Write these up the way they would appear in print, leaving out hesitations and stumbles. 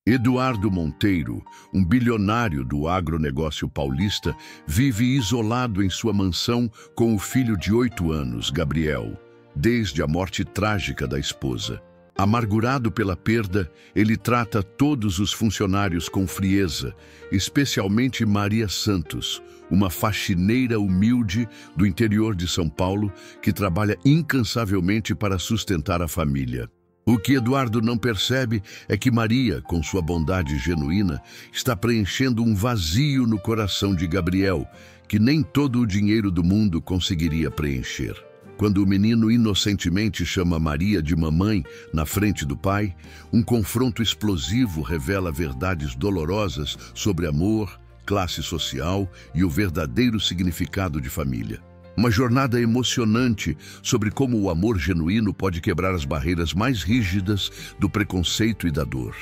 Eduardo Monteiro, um bilionário do agronegócio paulista, vive isolado em sua mansão com o filho de 8 anos, Gabriel, desde a morte trágica da esposa. Amargurado pela perda, ele trata todos os funcionários com frieza, especialmente Maria Santos, uma faxineira humilde do interior de São Paulo que trabalha incansavelmente para sustentar a família. O que Eduardo não percebe é que Maria, com sua bondade genuína, está preenchendo um vazio no coração de Gabriel, que nem todo o dinheiro do mundo conseguiria preencher. Quando o menino inocentemente chama Maria de mamãe na frente do pai, um confronto explosivo revela verdades dolorosas sobre amor, classe social e o verdadeiro significado de família. Uma jornada emocionante sobre como o amor genuíno pode quebrar as barreiras mais rígidas do preconceito e da dor.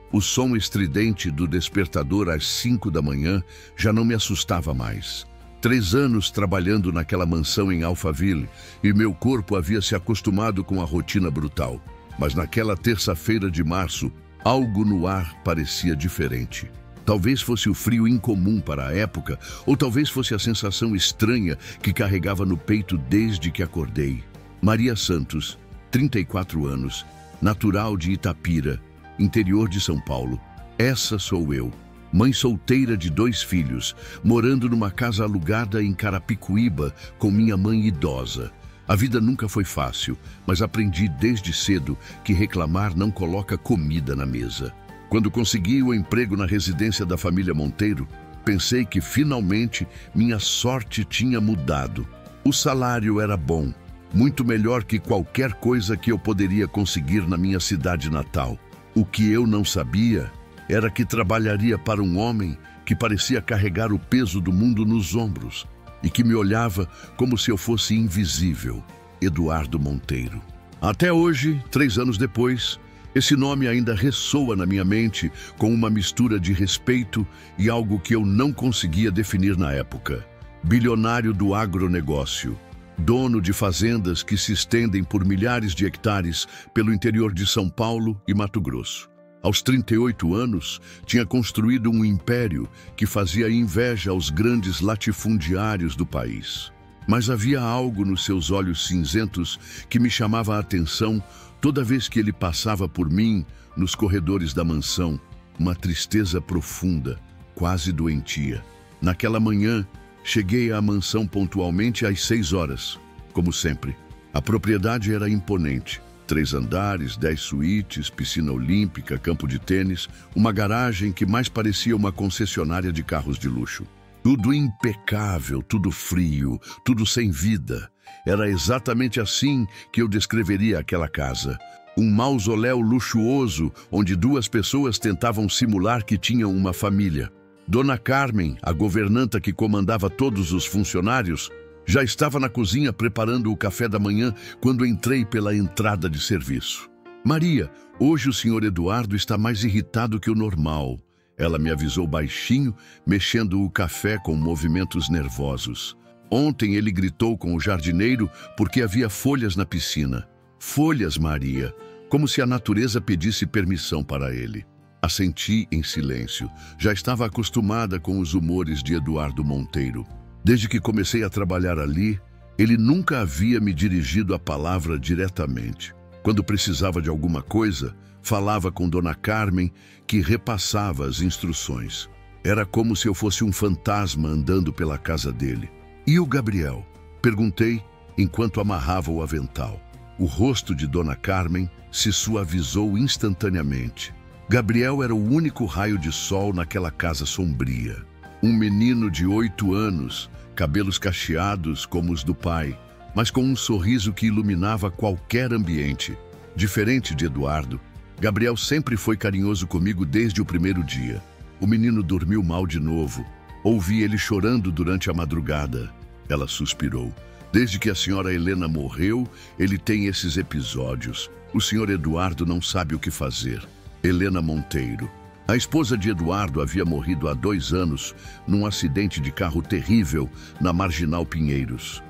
O som estridente do despertador às 5 da manhã já não me assustava mais. 3 anos trabalhando naquela mansão em Alphaville e meu corpo havia se acostumado com a rotina brutal. Mas naquela terça-feira de março, algo no ar parecia diferente. Talvez fosse o frio incomum para a época, ou talvez fosse a sensação estranha que carregava no peito desde que acordei. Maria Santos, 34 anos, natural de Itapira, interior de São Paulo. Essa sou eu, mãe solteira de 2 filhos, morando numa casa alugada em Carapicuíba com minha mãe idosa. A vida nunca foi fácil, mas aprendi desde cedo que reclamar não coloca comida na mesa. Quando consegui o emprego na residência da família Monteiro, pensei que finalmente minha sorte tinha mudado. O salário era bom, muito melhor que qualquer coisa que eu poderia conseguir na minha cidade natal. O que eu não sabia era que trabalharia para um homem que parecia carregar o peso do mundo nos ombros e que me olhava como se eu fosse invisível. Eduardo Monteiro. Até hoje, 3 anos depois, esse nome ainda ressoa na minha mente com uma mistura de respeito e algo que eu não conseguia definir na época. Bilionário do agronegócio, dono de fazendas que se estendem por milhares de hectares pelo interior de São Paulo e Mato Grosso. Aos 38 anos, tinha construído um império que fazia inveja aos grandes latifundiários do país. Mas havia algo nos seus olhos cinzentos que me chamava a atenção toda vez que ele passava por mim nos corredores da mansão, uma tristeza profunda, quase doentia. Naquela manhã, cheguei à mansão pontualmente às 6 horas, como sempre. A propriedade era imponente. 3 andares, 10 suítes, piscina olímpica, campo de tênis, uma garagem que mais parecia uma concessionária de carros de luxo. Tudo impecável, tudo frio, tudo sem vida. Era exatamente assim que eu descreveria aquela casa. Um mausoléu luxuoso onde 2 pessoas tentavam simular que tinham uma família. Dona Carmen, a governanta que comandava todos os funcionários, já estava na cozinha preparando o café da manhã quando entrei pela entrada de serviço. Maria, hoje o senhor Eduardo está mais irritado que o normal. Ela me avisou baixinho, mexendo o café com movimentos nervosos. Ontem ele gritou com o jardineiro porque havia folhas na piscina. Folhas, Maria, como se a natureza pedisse permissão para ele. Assenti em silêncio. Já estava acostumada com os humores de Eduardo Monteiro. Desde que comecei a trabalhar ali, ele nunca havia me dirigido a palavra diretamente. Quando precisava de alguma coisa, falava com Dona Carmen, que repassava as instruções. Era como se eu fosse um fantasma andando pela casa dele. E o Gabriel? Perguntei enquanto amarrava o avental. O rosto de Dona Carmen se suavizou instantaneamente. Gabriel era o único raio de sol naquela casa sombria. Um menino de 8 anos, cabelos cacheados como os do pai, mas com um sorriso que iluminava qualquer ambiente. Diferente de Eduardo, Gabriel sempre foi carinhoso comigo desde o primeiro dia. O menino dormiu mal de novo. Ouvi ele chorando durante a madrugada. Ela suspirou. Desde que a senhora Helena morreu, ele tem esses episódios. O senhor Eduardo não sabe o que fazer. Helena Monteiro. A esposa de Eduardo havia morrido há 2 anos num acidente de carro terrível na Marginal Pinheiros.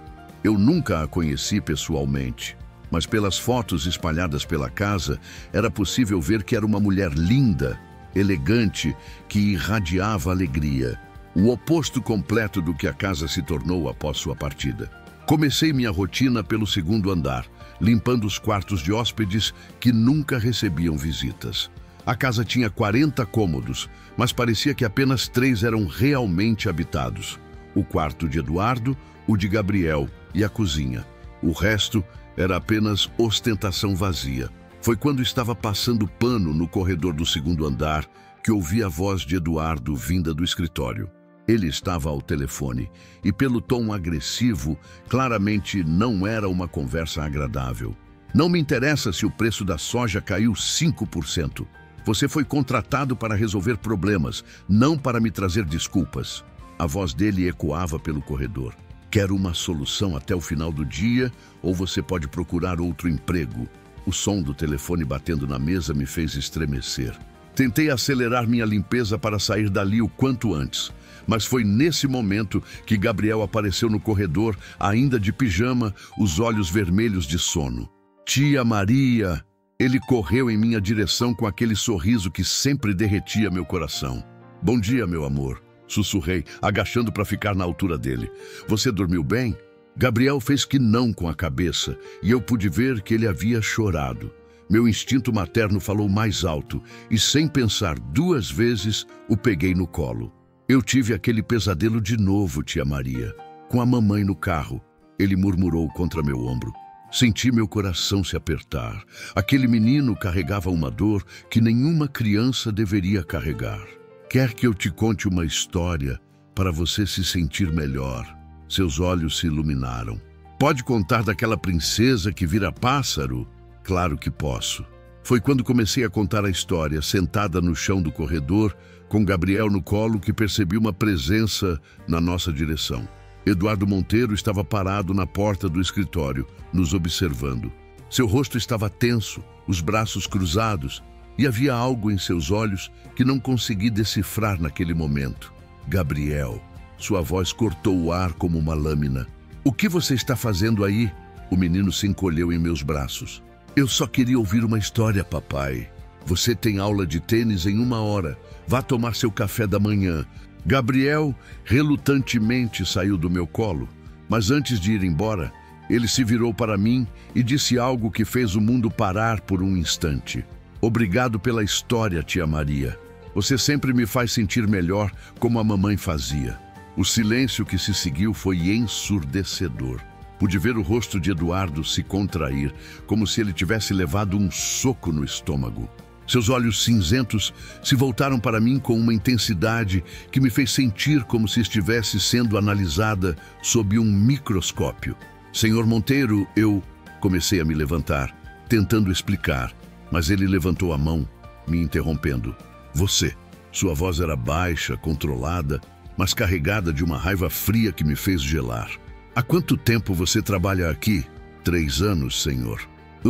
Eu nunca a conheci pessoalmente, mas pelas fotos espalhadas pela casa, era possível ver que era uma mulher linda, elegante, que irradiava alegria. O oposto completo do que a casa se tornou após sua partida. Comecei minha rotina pelo segundo andar, limpando os quartos de hóspedes que nunca recebiam visitas. A casa tinha 40 cômodos, mas parecia que apenas 3 eram realmente habitados. O quarto de Eduardo, o de Gabriel e a cozinha. O resto era apenas ostentação vazia. Foi quando estava passando pano no corredor do segundo andar que ouvi a voz de Eduardo vinda do escritório. Ele estava ao telefone e, pelo tom agressivo, claramente não era uma conversa agradável. Não me interessa se o preço da soja caiu 5%. Você foi contratado para resolver problemas, não para me trazer desculpas. A voz dele ecoava pelo corredor. Quero uma solução até o final do dia ou você pode procurar outro emprego. O som do telefone batendo na mesa me fez estremecer. Tentei acelerar minha limpeza para sair dali o quanto antes. Mas foi nesse momento que Gabriel apareceu no corredor, ainda de pijama, os olhos vermelhos de sono. Tia Maria! Ele correu em minha direção com aquele sorriso que sempre derretia meu coração. Bom dia, meu amor, sussurrei, agachando para ficar na altura dele. Você dormiu bem? Gabriel fez que não com a cabeça, e eu pude ver que ele havia chorado. Meu instinto materno falou mais alto, e sem pensar 2 vezes, o peguei no colo. Eu tive aquele pesadelo de novo, tia Maria, com a mamãe no carro. Ele murmurou contra meu ombro. Senti meu coração se apertar. Aquele menino carregava uma dor que nenhuma criança deveria carregar. Quer que eu te conte uma história para você se sentir melhor? Seus olhos se iluminaram. Pode contar daquela princesa que vira pássaro? Claro que posso. Foi quando comecei a contar a história, sentada no chão do corredor, com Gabriel no colo, que percebi uma presença na nossa direção. Eduardo Monteiro estava parado na porta do escritório, nos observando. Seu rosto estava tenso, os braços cruzados, e havia algo em seus olhos que não consegui decifrar naquele momento. Gabriel, sua voz cortou o ar como uma lâmina. O que você está fazendo aí? O menino se encolheu em meus braços. Eu só queria ouvir uma história, papai. Você tem aula de tênis em 1 hora. Vá tomar seu café da manhã. Gabriel relutantemente saiu do meu colo, mas antes de ir embora, ele se virou para mim e disse algo que fez o mundo parar por um instante. Obrigado pela história, tia Maria. Você sempre me faz sentir melhor como a mamãe fazia. O silêncio que se seguiu foi ensurdecedor. Pude ver o rosto de Eduardo se contrair, como se ele tivesse levado um soco no estômago. Seus olhos cinzentos se voltaram para mim com uma intensidade que me fez sentir como se estivesse sendo analisada sob um microscópio. Senhor Monteiro, eu comecei a me levantar, tentando explicar, mas ele levantou a mão, me interrompendo. Você. Sua voz era baixa, controlada, mas carregada de uma raiva fria que me fez gelar. Há quanto tempo você trabalha aqui? 3 anos, senhor.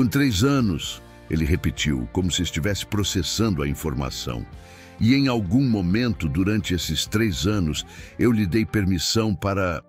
3 anos, ele repetiu, como se estivesse processando a informação. E em algum momento, durante esses 3 anos, eu lhe dei permissão para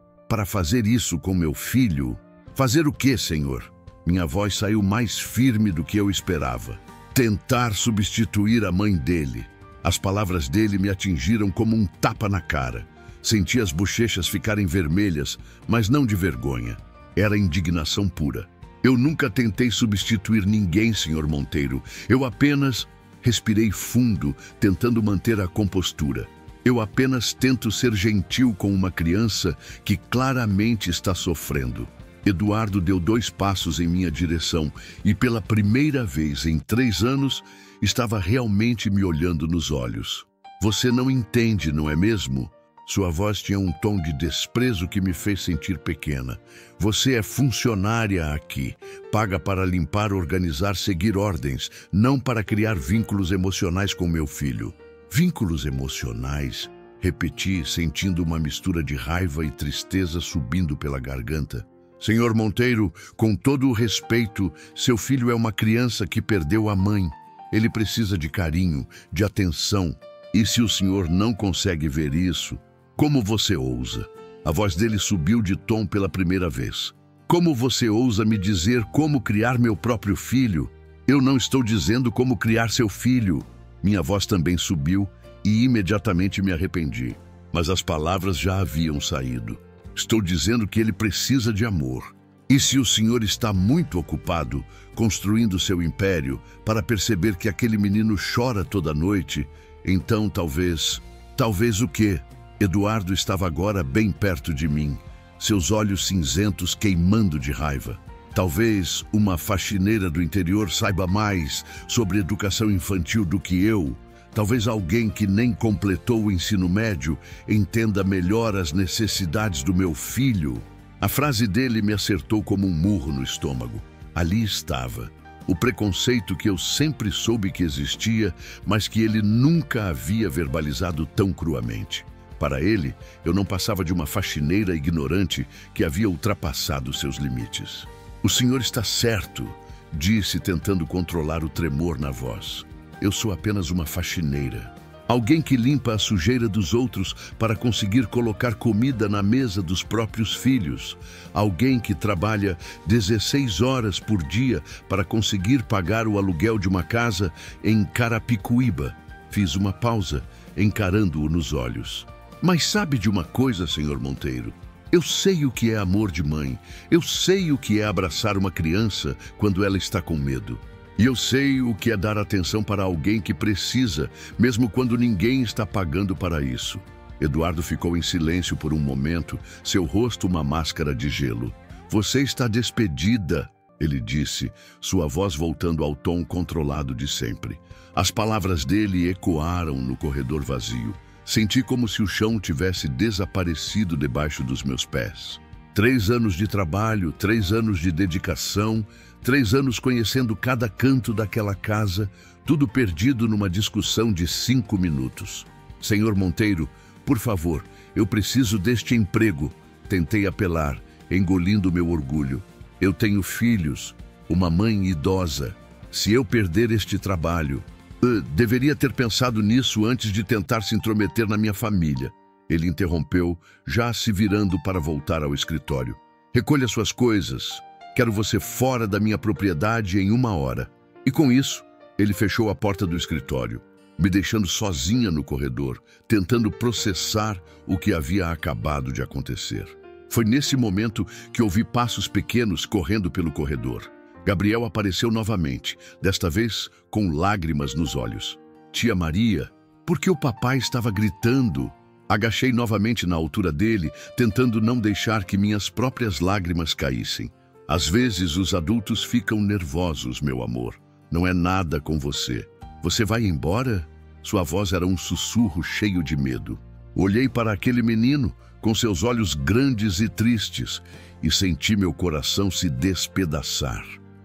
fazer isso com meu filho? Fazer o quê, senhor? Minha voz saiu mais firme do que eu esperava. Tentar substituir a mãe dele. As palavras dele me atingiram como um tapa na cara. Senti as bochechas ficarem vermelhas, mas não de vergonha. Era indignação pura. Eu nunca tentei substituir ninguém, senhor Monteiro. Eu apenas respirei fundo, tentando manter a compostura. Eu apenas tento ser gentil com uma criança que claramente está sofrendo. Eduardo deu 2 passos em minha direção e, pela primeira vez em 3 anos, estava realmente me olhando nos olhos. Você não entende, não é mesmo? Sua voz tinha um tom de desprezo que me fez sentir pequena. Você é funcionária aqui, paga para limpar, organizar, seguir ordens, não para criar vínculos emocionais com meu filho. Vínculos emocionais? Repeti, sentindo uma mistura de raiva e tristeza subindo pela garganta. Senhor Monteiro, com todo o respeito, seu filho é uma criança que perdeu a mãe. Ele precisa de carinho, de atenção. E se o senhor não consegue ver isso, como você ousa? A voz dele subiu de tom pela primeira vez. Como você ousa me dizer como criar meu próprio filho? Eu não estou dizendo como criar seu filho. Minha voz também subiu e imediatamente me arrependi. Mas as palavras já haviam saído. Estou dizendo que ele precisa de amor. E se o senhor está muito ocupado construindo seu império para perceber que aquele menino chora toda noite, então talvez o quê? Eduardo estava agora bem perto de mim, seus olhos cinzentos queimando de raiva. Talvez uma faxineira do interior saiba mais sobre educação infantil do que eu. Talvez alguém que nem completou o ensino médio entenda melhor as necessidades do meu filho. A frase dele me acertou como um murro no estômago. Ali estava, o preconceito que eu sempre soube que existia, mas que ele nunca havia verbalizado tão cruamente. Para ele, eu não passava de uma faxineira ignorante que havia ultrapassado seus limites. "O senhor está certo", disse, tentando controlar o tremor na voz. "Eu sou apenas uma faxineira. Alguém que limpa a sujeira dos outros para conseguir colocar comida na mesa dos próprios filhos. Alguém que trabalha 16 horas por dia para conseguir pagar o aluguel de uma casa em Carapicuíba." Fiz uma pausa, encarando-o nos olhos. "Mas sabe de uma coisa, senhor Monteiro? Eu sei o que é amor de mãe. Eu sei o que é abraçar uma criança quando ela está com medo. E eu sei o que é dar atenção para alguém que precisa, mesmo quando ninguém está pagando para isso." Eduardo ficou em silêncio por um momento, seu rosto uma máscara de gelo. "Você está despedida", ele disse, sua voz voltando ao tom controlado de sempre. As palavras dele ecoaram no corredor vazio. Senti como se o chão tivesse desaparecido debaixo dos meus pés. 3 anos de trabalho, 3 anos de dedicação, 3 anos conhecendo cada canto daquela casa, tudo perdido numa discussão de 5 minutos. "Senhor Monteiro, por favor, eu preciso deste emprego", tentei apelar, engolindo meu orgulho. "Eu tenho filhos, uma mãe idosa. Se eu perder este trabalho... Deveria ter pensado nisso antes de tentar se intrometer na minha família." Ele interrompeu, já se virando para voltar ao escritório. "Recolha suas coisas. Quero você fora da minha propriedade em 1 hora." E com isso, ele fechou a porta do escritório, me deixando sozinha no corredor, tentando processar o que havia acabado de acontecer. Foi nesse momento que ouvi passos pequenos correndo pelo corredor. Gabriel apareceu novamente, desta vez com lágrimas nos olhos. "Tia Maria, por que o papai estava gritando?" Agachei novamente na altura dele, tentando não deixar que minhas próprias lágrimas caíssem. "Às vezes os adultos ficam nervosos, meu amor. Não é nada com você. Você vai embora?" Sua voz era um sussurro cheio de medo. Olhei para aquele menino, com seus olhos grandes e tristes, e senti meu coração se despedaçar.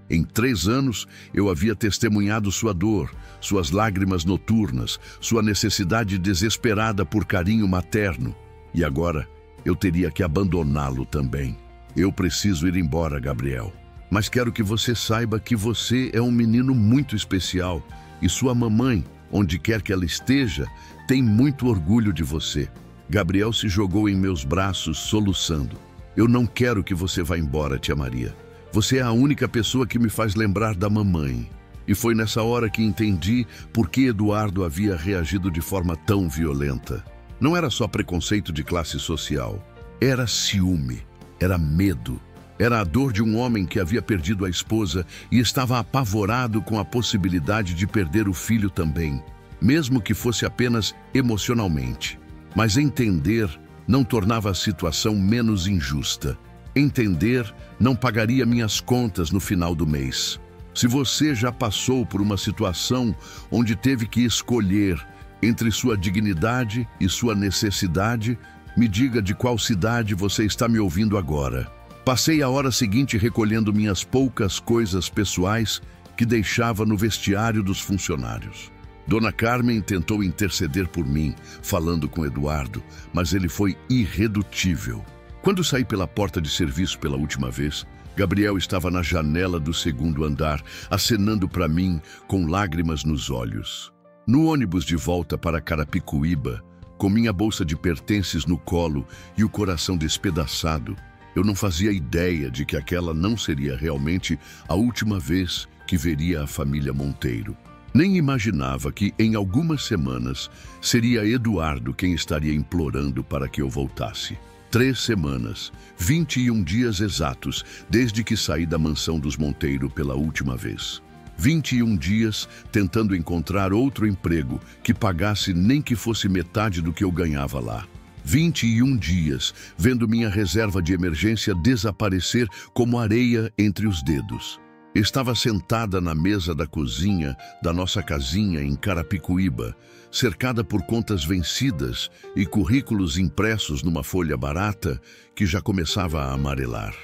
Em 3 anos, eu havia testemunhado sua dor, suas lágrimas noturnas, sua necessidade desesperada por carinho materno. E agora, eu teria que abandoná-lo também. "Eu preciso ir embora, Gabriel. Mas quero que você saiba que você é um menino muito especial e sua mamãe, onde quer que ela esteja, tem muito orgulho de você." Gabriel se jogou em meus braços, soluçando. "Eu não quero que você vá embora, tia Maria. Você é a única pessoa que me faz lembrar da mamãe." E foi nessa hora que entendi por que Eduardo havia reagido de forma tão violenta. Não era só preconceito de classe social. Era ciúme, era medo. Era a dor de um homem que havia perdido a esposa e estava apavorado com a possibilidade de perder o filho também, mesmo que fosse apenas emocionalmente. Mas entender não tornava a situação menos injusta. Entender não pagaria minhas contas no final do mês. Se você já passou por uma situação onde teve que escolher entre sua dignidade e sua necessidade, me diga de qual cidade você está me ouvindo agora. Passei a hora seguinte recolhendo minhas poucas coisas pessoais que deixava no vestiário dos funcionários. Dona Carmen tentou interceder por mim, falando com Eduardo, mas ele foi irredutível. Quando saí pela porta de serviço pela última vez, Gabriel estava na janela do 2º andar, acenando para mim com lágrimas nos olhos. No ônibus de volta para Carapicuíba, com minha bolsa de pertences no colo e o coração despedaçado, eu não fazia ideia de que aquela não seria realmente a última vez que veria a família Monteiro. Nem imaginava que, em algumas semanas, seria Eduardo quem estaria implorando para que eu voltasse. 3 semanas, 21 dias exatos, desde que saí da mansão dos Monteiro pela última vez. 21 dias tentando encontrar outro emprego que pagasse nem que fosse metade do que eu ganhava lá. 21 dias vendo minha reserva de emergência desaparecer como areia entre os dedos. Estava sentada na mesa da cozinha da nossa casinha em Carapicuíba, cercada por contas vencidas e currículos impressos numa folha barata que já começava a amarelar.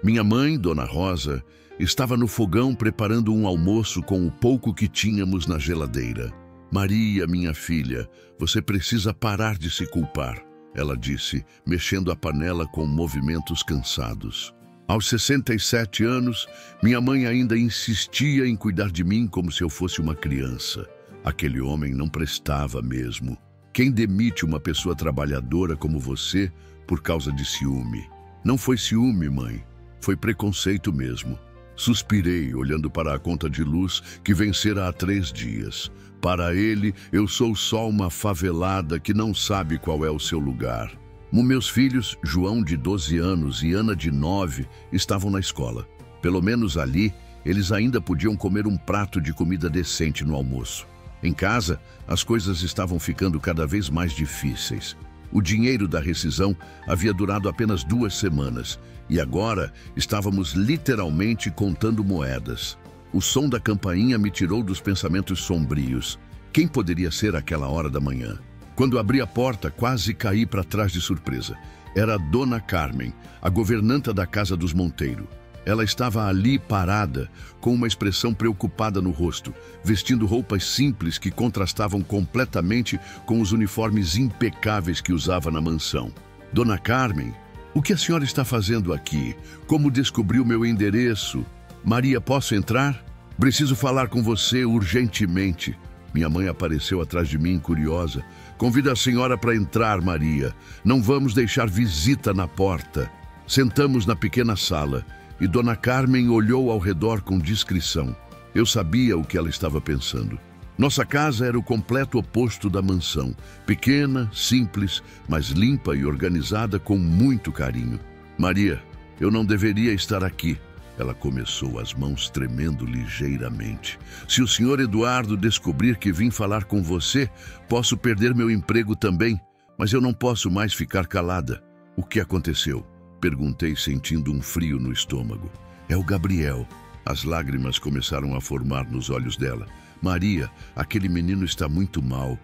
Minha mãe, Dona Rosa, estava no fogão preparando um almoço com o pouco que tínhamos na geladeira. "Maria, minha filha, você precisa parar de se culpar", ela disse, mexendo a panela com movimentos cansados. Aos 67 anos, minha mãe ainda insistia em cuidar de mim como se eu fosse uma criança. Aquele homem não prestava mesmo. Quem demite uma pessoa trabalhadora como você por causa de ciúme? Não foi ciúme, mãe. Foi preconceito mesmo. Suspirei, olhando para a conta de luz que vencera há 3 dias. Para ele, eu sou só uma favelada que não sabe qual é o seu lugar. Meus filhos, João, de 12 anos, e Ana, de 9, estavam na escola. Pelo menos ali, eles ainda podiam comer um prato de comida decente no almoço. Em casa, as coisas estavam ficando cada vez mais difíceis. O dinheiro da rescisão havia durado apenas 2 semanas, e agora estávamos literalmente contando moedas. O som da campainha me tirou dos pensamentos sombrios. Quem poderia ser àquela hora da manhã? Quando abri a porta, quase caí para trás de surpresa. Era a Dona Carmen, a governanta da casa dos Monteiro. Ela estava ali parada, com uma expressão preocupada no rosto, vestindo roupas simples que contrastavam completamente com os uniformes impecáveis que usava na mansão. "Dona Carmen, o que a senhora está fazendo aqui? Como descobriu meu endereço? Maria, posso entrar? Preciso falar com você urgentemente." Minha mãe apareceu atrás de mim, curiosa. "Convida a senhora para entrar, Maria. Não vamos deixar visita na porta." Sentamos na pequena sala e Dona Carmen olhou ao redor com discrição. Eu sabia o que ela estava pensando. Nossa casa era o completo oposto da mansão. Pequena, simples, mas limpa e organizada com muito carinho. "Maria, eu não deveria estar aqui." Ela começou, as mãos tremendo ligeiramente. "Se o senhor Eduardo descobrir que vim falar com você, posso perder meu emprego também, mas eu não posso mais ficar calada." "O que aconteceu?" perguntei, sentindo um frio no estômago. "É o Gabriel." As lágrimas começaram a formar nos olhos dela. "Maria, aquele menino está muito mal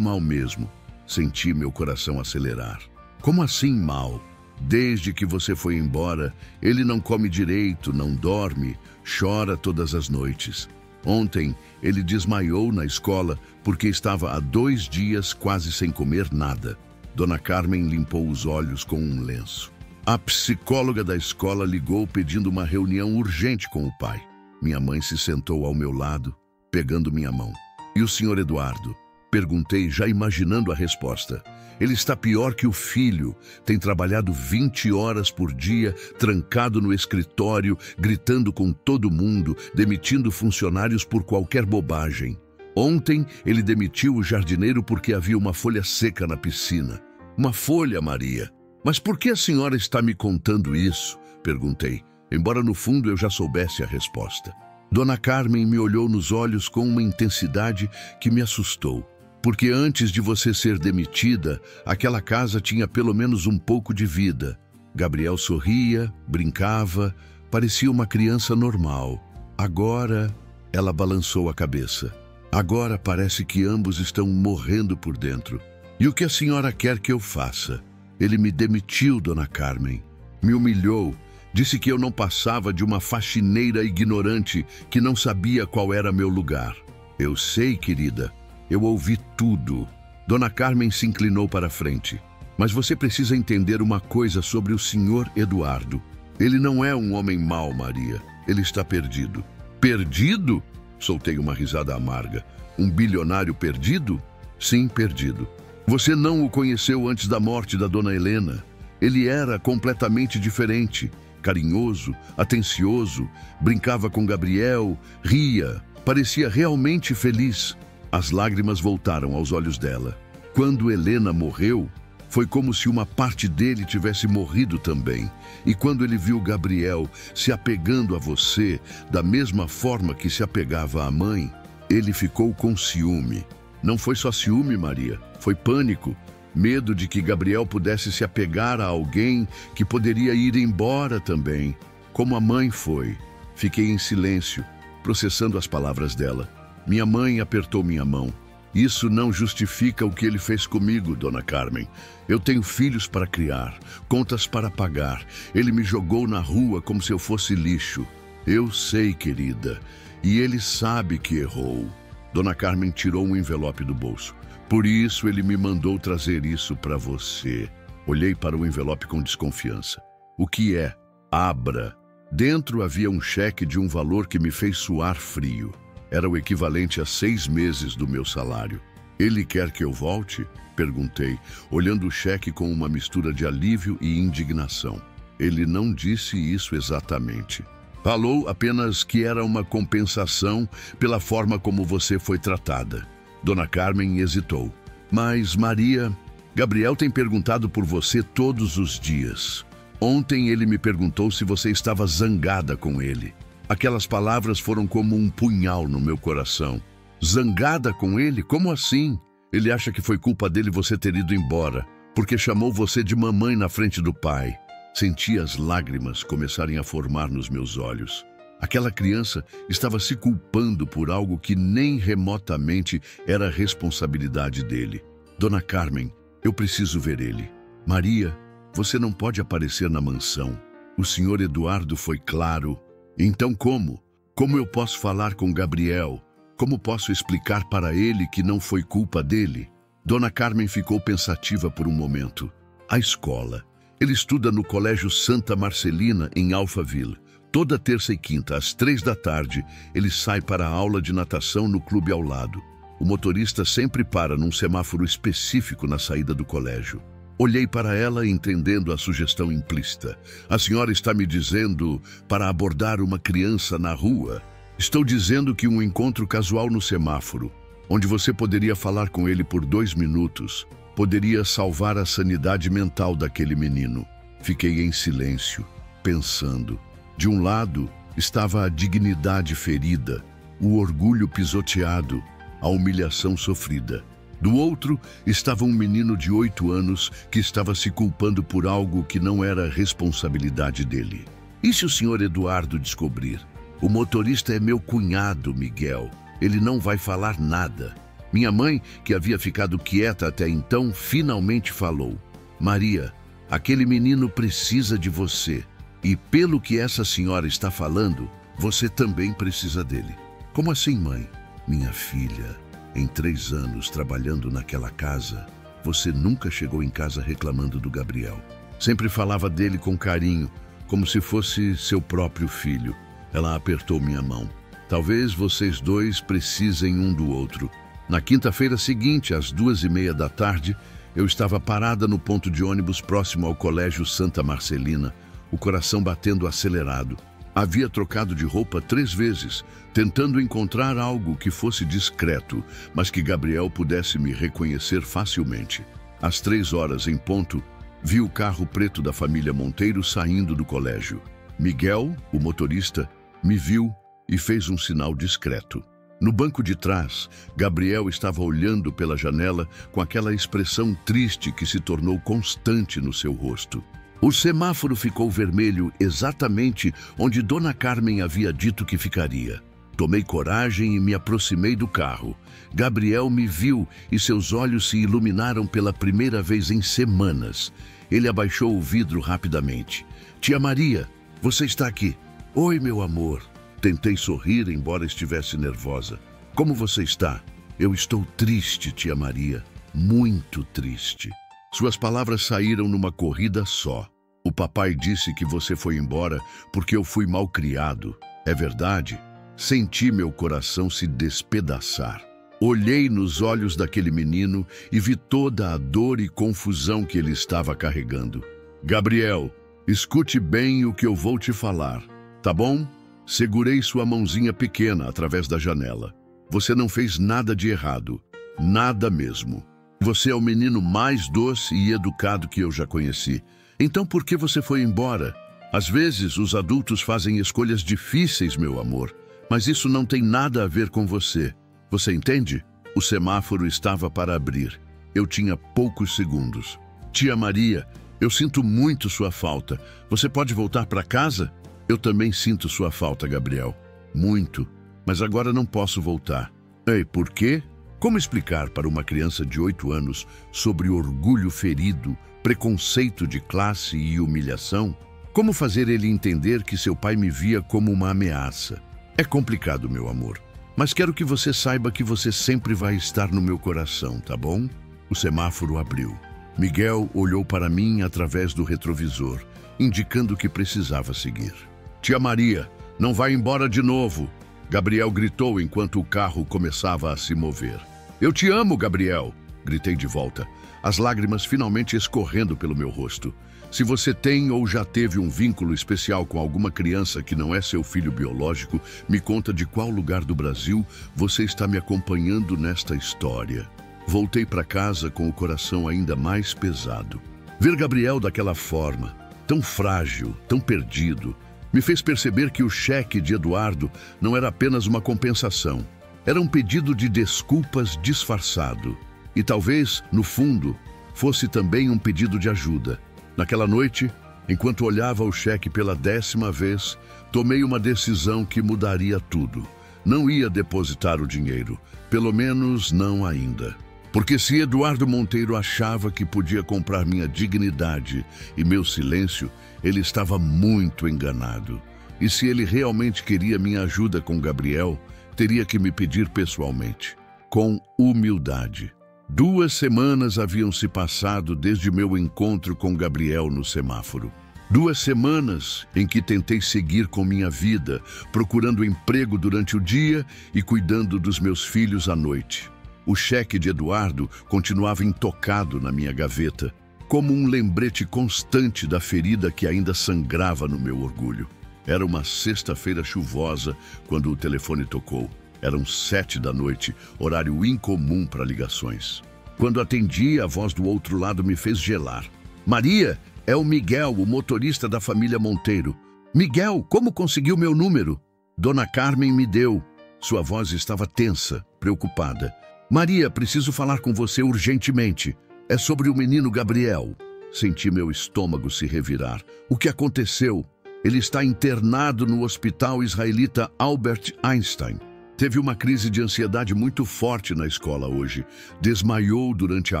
mesmo." Senti meu coração acelerar. "Como assim mal? Desde que você foi embora, ele não come direito, não dorme, chora todas as noites. Ontem, ele desmaiou na escola porque estava há 2 dias quase sem comer nada." Dona Carmen limpou os olhos com um lenço. A psicóloga da escola ligou pedindo uma reunião urgente com o pai. Minha mãe se sentou ao meu lado, pegando minha mão. "E o senhor Eduardo?" perguntei, já imaginando a resposta. "Ele está pior que o filho. Tem trabalhado 20 horas por dia, trancado no escritório, gritando com todo mundo, demitindo funcionários por qualquer bobagem. Ontem, ele demitiu o jardineiro porque havia uma folha seca na piscina." "Uma folha, Maria? Mas por que a senhora está me contando isso?" perguntei, embora no fundo eu já soubesse a resposta. Dona Carmen me olhou nos olhos com uma intensidade que me assustou. "Porque antes de você ser demitida, aquela casa tinha pelo menos um pouco de vida." Gabriel sorria, brincava, parecia uma criança normal. Agora, ela balançou a cabeça. "Agora parece que ambos estão morrendo por dentro. E o que a senhora quer que eu faça?" "Ele me demitiu, Dona Carmen. Me humilhou. Disse que eu não passava de uma faxineira ignorante que não sabia qual era meu lugar." "Eu sei, querida. Eu ouvi tudo." Dona Carmen se inclinou para a frente. "Mas você precisa entender uma coisa sobre o senhor Eduardo. Ele não é um homem mau, Maria. Ele está perdido." "Perdido?" Soltei uma risada amarga. "Um bilionário perdido?" "Sim, perdido. Você não o conheceu antes da morte da Dona Helena. Ele era completamente diferente. Carinhoso, atencioso, brincava com Gabriel, ria, Parecia realmente feliz. As lágrimas voltaram aos olhos dela. Quando Helena morreu, foi como se uma parte dele tivesse morrido também. E quando ele viu Gabriel se apegando a você, da mesma forma que se apegava à mãe, ele ficou com ciúme. Não foi só ciúme, Maria, foi pânico. Medo de que Gabriel pudesse se apegar a alguém que poderia ir embora também, como a mãe foi. Fiquei em silêncio, processando as palavras dela. Minha mãe apertou minha mão. Isso não justifica o que ele fez comigo, Dona Carmen. Eu tenho filhos para criar, contas para pagar. Ele me jogou na rua como se eu fosse lixo. Eu sei, querida, e ele sabe que errou. Dona Carmen tirou um envelope do bolso. Por isso ele me mandou trazer isso para você. Olhei para o envelope com desconfiança. O que é? Abra. Dentro havia um cheque de um valor que me fez suar frio. Era o equivalente a 6 meses do meu salário. Ele quer que eu volte? Perguntei, olhando o cheque com uma mistura de alívio e indignação. Ele não disse isso exatamente. Falou apenas que era uma compensação pela forma como você foi tratada. Dona Carmen hesitou. Mas, Maria, Gabriel tem perguntado por você todos os dias. Ontem ele me perguntou se você estava zangada com ele. Aquelas palavras foram como um punhal no meu coração. Zangada com ele? Como assim? Ele acha que foi culpa dele você ter ido embora, porque chamou você de mamãe na frente do pai. Senti as lágrimas começarem a formar nos meus olhos. Aquela criança estava se culpando por algo que nem remotamente era responsabilidade dele. Dona Carmen, eu preciso ver ele. Maria, você não pode aparecer na mansão. O senhor Eduardo foi claro. Então como? Como eu posso falar com Gabriel? Como posso explicar para ele que não foi culpa dele? Dona Carmen ficou pensativa por um momento. A escola. Ele estuda no Colégio Santa Marcelina, em Alphaville. Toda terça e quinta, às 3 da tarde, ele sai para a aula de natação no clube ao lado. O motorista sempre para num semáforo específico na saída do colégio. Olhei para ela, entendendo a sugestão implícita. A senhora está me dizendo para abordar uma criança na rua? Estou dizendo que um encontro casual no semáforo, onde você poderia falar com ele por 2 minutos, poderia salvar a sanidade mental daquele menino. Fiquei em silêncio, pensando. De um lado, estava a dignidade ferida, o orgulho pisoteado, a humilhação sofrida. Do outro, estava um menino de 8 anos que estava se culpando por algo que não era responsabilidade dele. E se o senhor Eduardo descobrir? O motorista é meu cunhado, Miguel. Ele não vai falar nada. Minha mãe, que havia ficado quieta até então, finalmente falou. Maria, aquele menino precisa de você. E pelo que essa senhora está falando, você também precisa dele. Como assim, mãe? Minha filha, em 3 anos trabalhando naquela casa, você nunca chegou em casa reclamando do Gabriel. Sempre falava dele com carinho, como se fosse seu próprio filho. Ela apertou minha mão. Talvez vocês dois precisem um do outro. Na quinta-feira seguinte, às 2:30 da tarde, eu estava parada no ponto de ônibus próximo ao Colégio Santa Marcelina, o coração batendo acelerado. Havia trocado de roupa 3 vezes, tentando encontrar algo que fosse discreto, mas que Gabriel pudesse me reconhecer facilmente. Às 3 horas em ponto, vi o carro preto da família Monteiro saindo do colégio. Miguel, o motorista, me viu e fez um sinal discreto. No banco de trás, Gabriel estava olhando pela janela com aquela expressão triste que se tornou constante no seu rosto. O semáforo ficou vermelho exatamente onde Dona Carmen havia dito que ficaria. Tomei coragem e me aproximei do carro. Gabriel me viu e seus olhos se iluminaram pela primeira vez em semanas. Ele abaixou o vidro rapidamente. Tia Maria, você está aqui. Oi, meu amor. Tentei sorrir, embora estivesse nervosa. Como você está? Eu estou triste, tia Maria. Muito triste. Suas palavras saíram numa corrida só. O papai disse que você foi embora porque eu fui mal criado. É verdade? Senti meu coração se despedaçar. Olhei nos olhos daquele menino e vi toda a dor e confusão que ele estava carregando. Gabriel, escute bem o que eu vou te falar, tá bom? Segurei sua mãozinha pequena através da janela. Você não fez nada de errado. Nada mesmo. Você é o menino mais doce e educado que eu já conheci. Então por que você foi embora? Às vezes os adultos fazem escolhas difíceis, meu amor. Mas isso não tem nada a ver com você. Você entende? O semáforo estava para abrir. Eu tinha poucos segundos. Tia Maria, eu sinto muito sua falta. Você pode voltar para casa? Eu também sinto sua falta, Gabriel. Muito. Mas agora não posso voltar. Ei, por quê? Como explicar para uma criança de 8 anos sobre orgulho ferido, preconceito de classe e humilhação? Como fazer ele entender que seu pai me via como uma ameaça? É complicado, meu amor. Mas quero que você saiba que você sempre vai estar no meu coração, tá bom? O semáforo abriu. Miguel olhou para mim através do retrovisor, indicando que precisava seguir. Tia Maria, não vai embora de novo, Gabriel gritou enquanto o carro começava a se mover. Eu te amo, Gabriel, gritei de volta, as lágrimas finalmente escorrendo pelo meu rosto. Se você tem ou já teve um vínculo especial com alguma criança que não é seu filho biológico, me conta de qual lugar do Brasil você está me acompanhando nesta história. Voltei para casa com o coração ainda mais pesado. Ver Gabriel daquela forma, tão frágil, tão perdido, me fez perceber que o cheque de Eduardo não era apenas uma compensação. Era um pedido de desculpas disfarçado. E talvez, no fundo, fosse também um pedido de ajuda. Naquela noite, enquanto olhava o cheque pela 10ª vez, tomei uma decisão que mudaria tudo. Não ia depositar o dinheiro, pelo menos não ainda. Porque se Eduardo Monteiro achava que podia comprar minha dignidade e meu silêncio, ele estava muito enganado. E se ele realmente queria minha ajuda com Gabriel, teria que me pedir pessoalmente, com humildade. 2 semanas haviam se passado desde meu encontro com Gabriel no semáforo. 2 semanas em que tentei seguir com minha vida, procurando emprego durante o dia e cuidando dos meus filhos à noite. O cheque de Eduardo continuava intocado na minha gaveta, como um lembrete constante da ferida que ainda sangrava no meu orgulho. Era uma sexta-feira chuvosa quando o telefone tocou. Eram 7 da noite, horário incomum para ligações. Quando atendi, a voz do outro lado me fez gelar. Maria, é o Miguel, o motorista da família Monteiro. Miguel, como conseguiu meu número? Dona Carmen me deu. Sua voz estava tensa, preocupada. Maria, preciso falar com você urgentemente. É sobre o menino Gabriel. Senti meu estômago se revirar. O que aconteceu? Ele está internado no hospital israelita Albert Einstein. Teve uma crise de ansiedade muito forte na escola hoje. Desmaiou durante a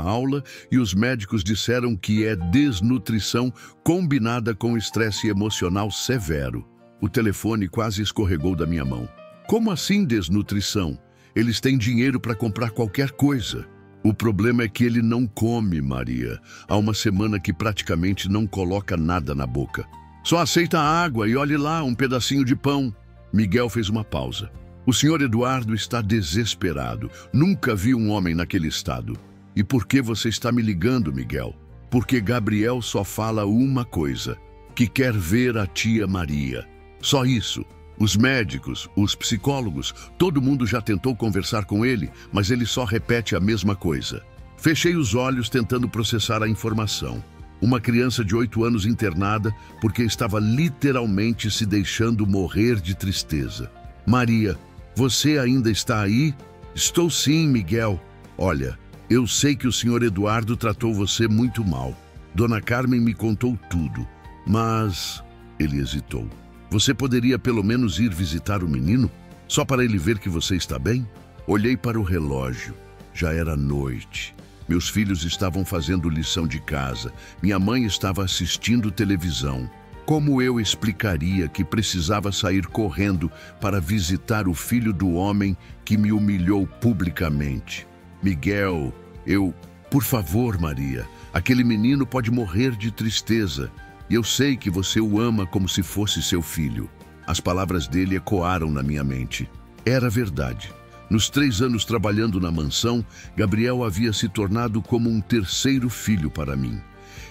aula e os médicos disseram que é desnutrição combinada com estresse emocional severo. O telefone quase escorregou da minha mão. Como assim desnutrição? Eles têm dinheiro para comprar qualquer coisa. O problema é que ele não come, Maria. Há uma semana que praticamente não coloca nada na boca. Só aceita água e olhe lá, um pedacinho de pão. Miguel fez uma pausa. O senhor Eduardo está desesperado. Nunca vi um homem naquele estado. E por que você está me ligando, Miguel? Porque Gabriel só fala uma coisa, que quer ver a tia Maria. Só isso. Os médicos, os psicólogos, todo mundo já tentou conversar com ele, mas ele só repete a mesma coisa. Fechei os olhos tentando processar a informação. Uma criança de 8 anos internada porque estava literalmente se deixando morrer de tristeza. Maria, você ainda está aí? Estou sim, Miguel. Olha, eu sei que o senhor Eduardo tratou você muito mal. Dona Carmen me contou tudo, mas... Ele hesitou. Você poderia pelo menos ir visitar o menino? Só para ele ver que você está bem? Olhei para o relógio. Já era noite. Meus filhos estavam fazendo lição de casa. Minha mãe estava assistindo televisão. Como eu explicaria que precisava sair correndo para visitar o filho do homem que me humilhou publicamente? Miguel, Por favor, Maria, aquele menino pode morrer de tristeza. E eu sei que você o ama como se fosse seu filho. As palavras dele ecoaram na minha mente. Era verdade. Nos 3 anos trabalhando na mansão, Gabriel havia se tornado como um terceiro filho para mim.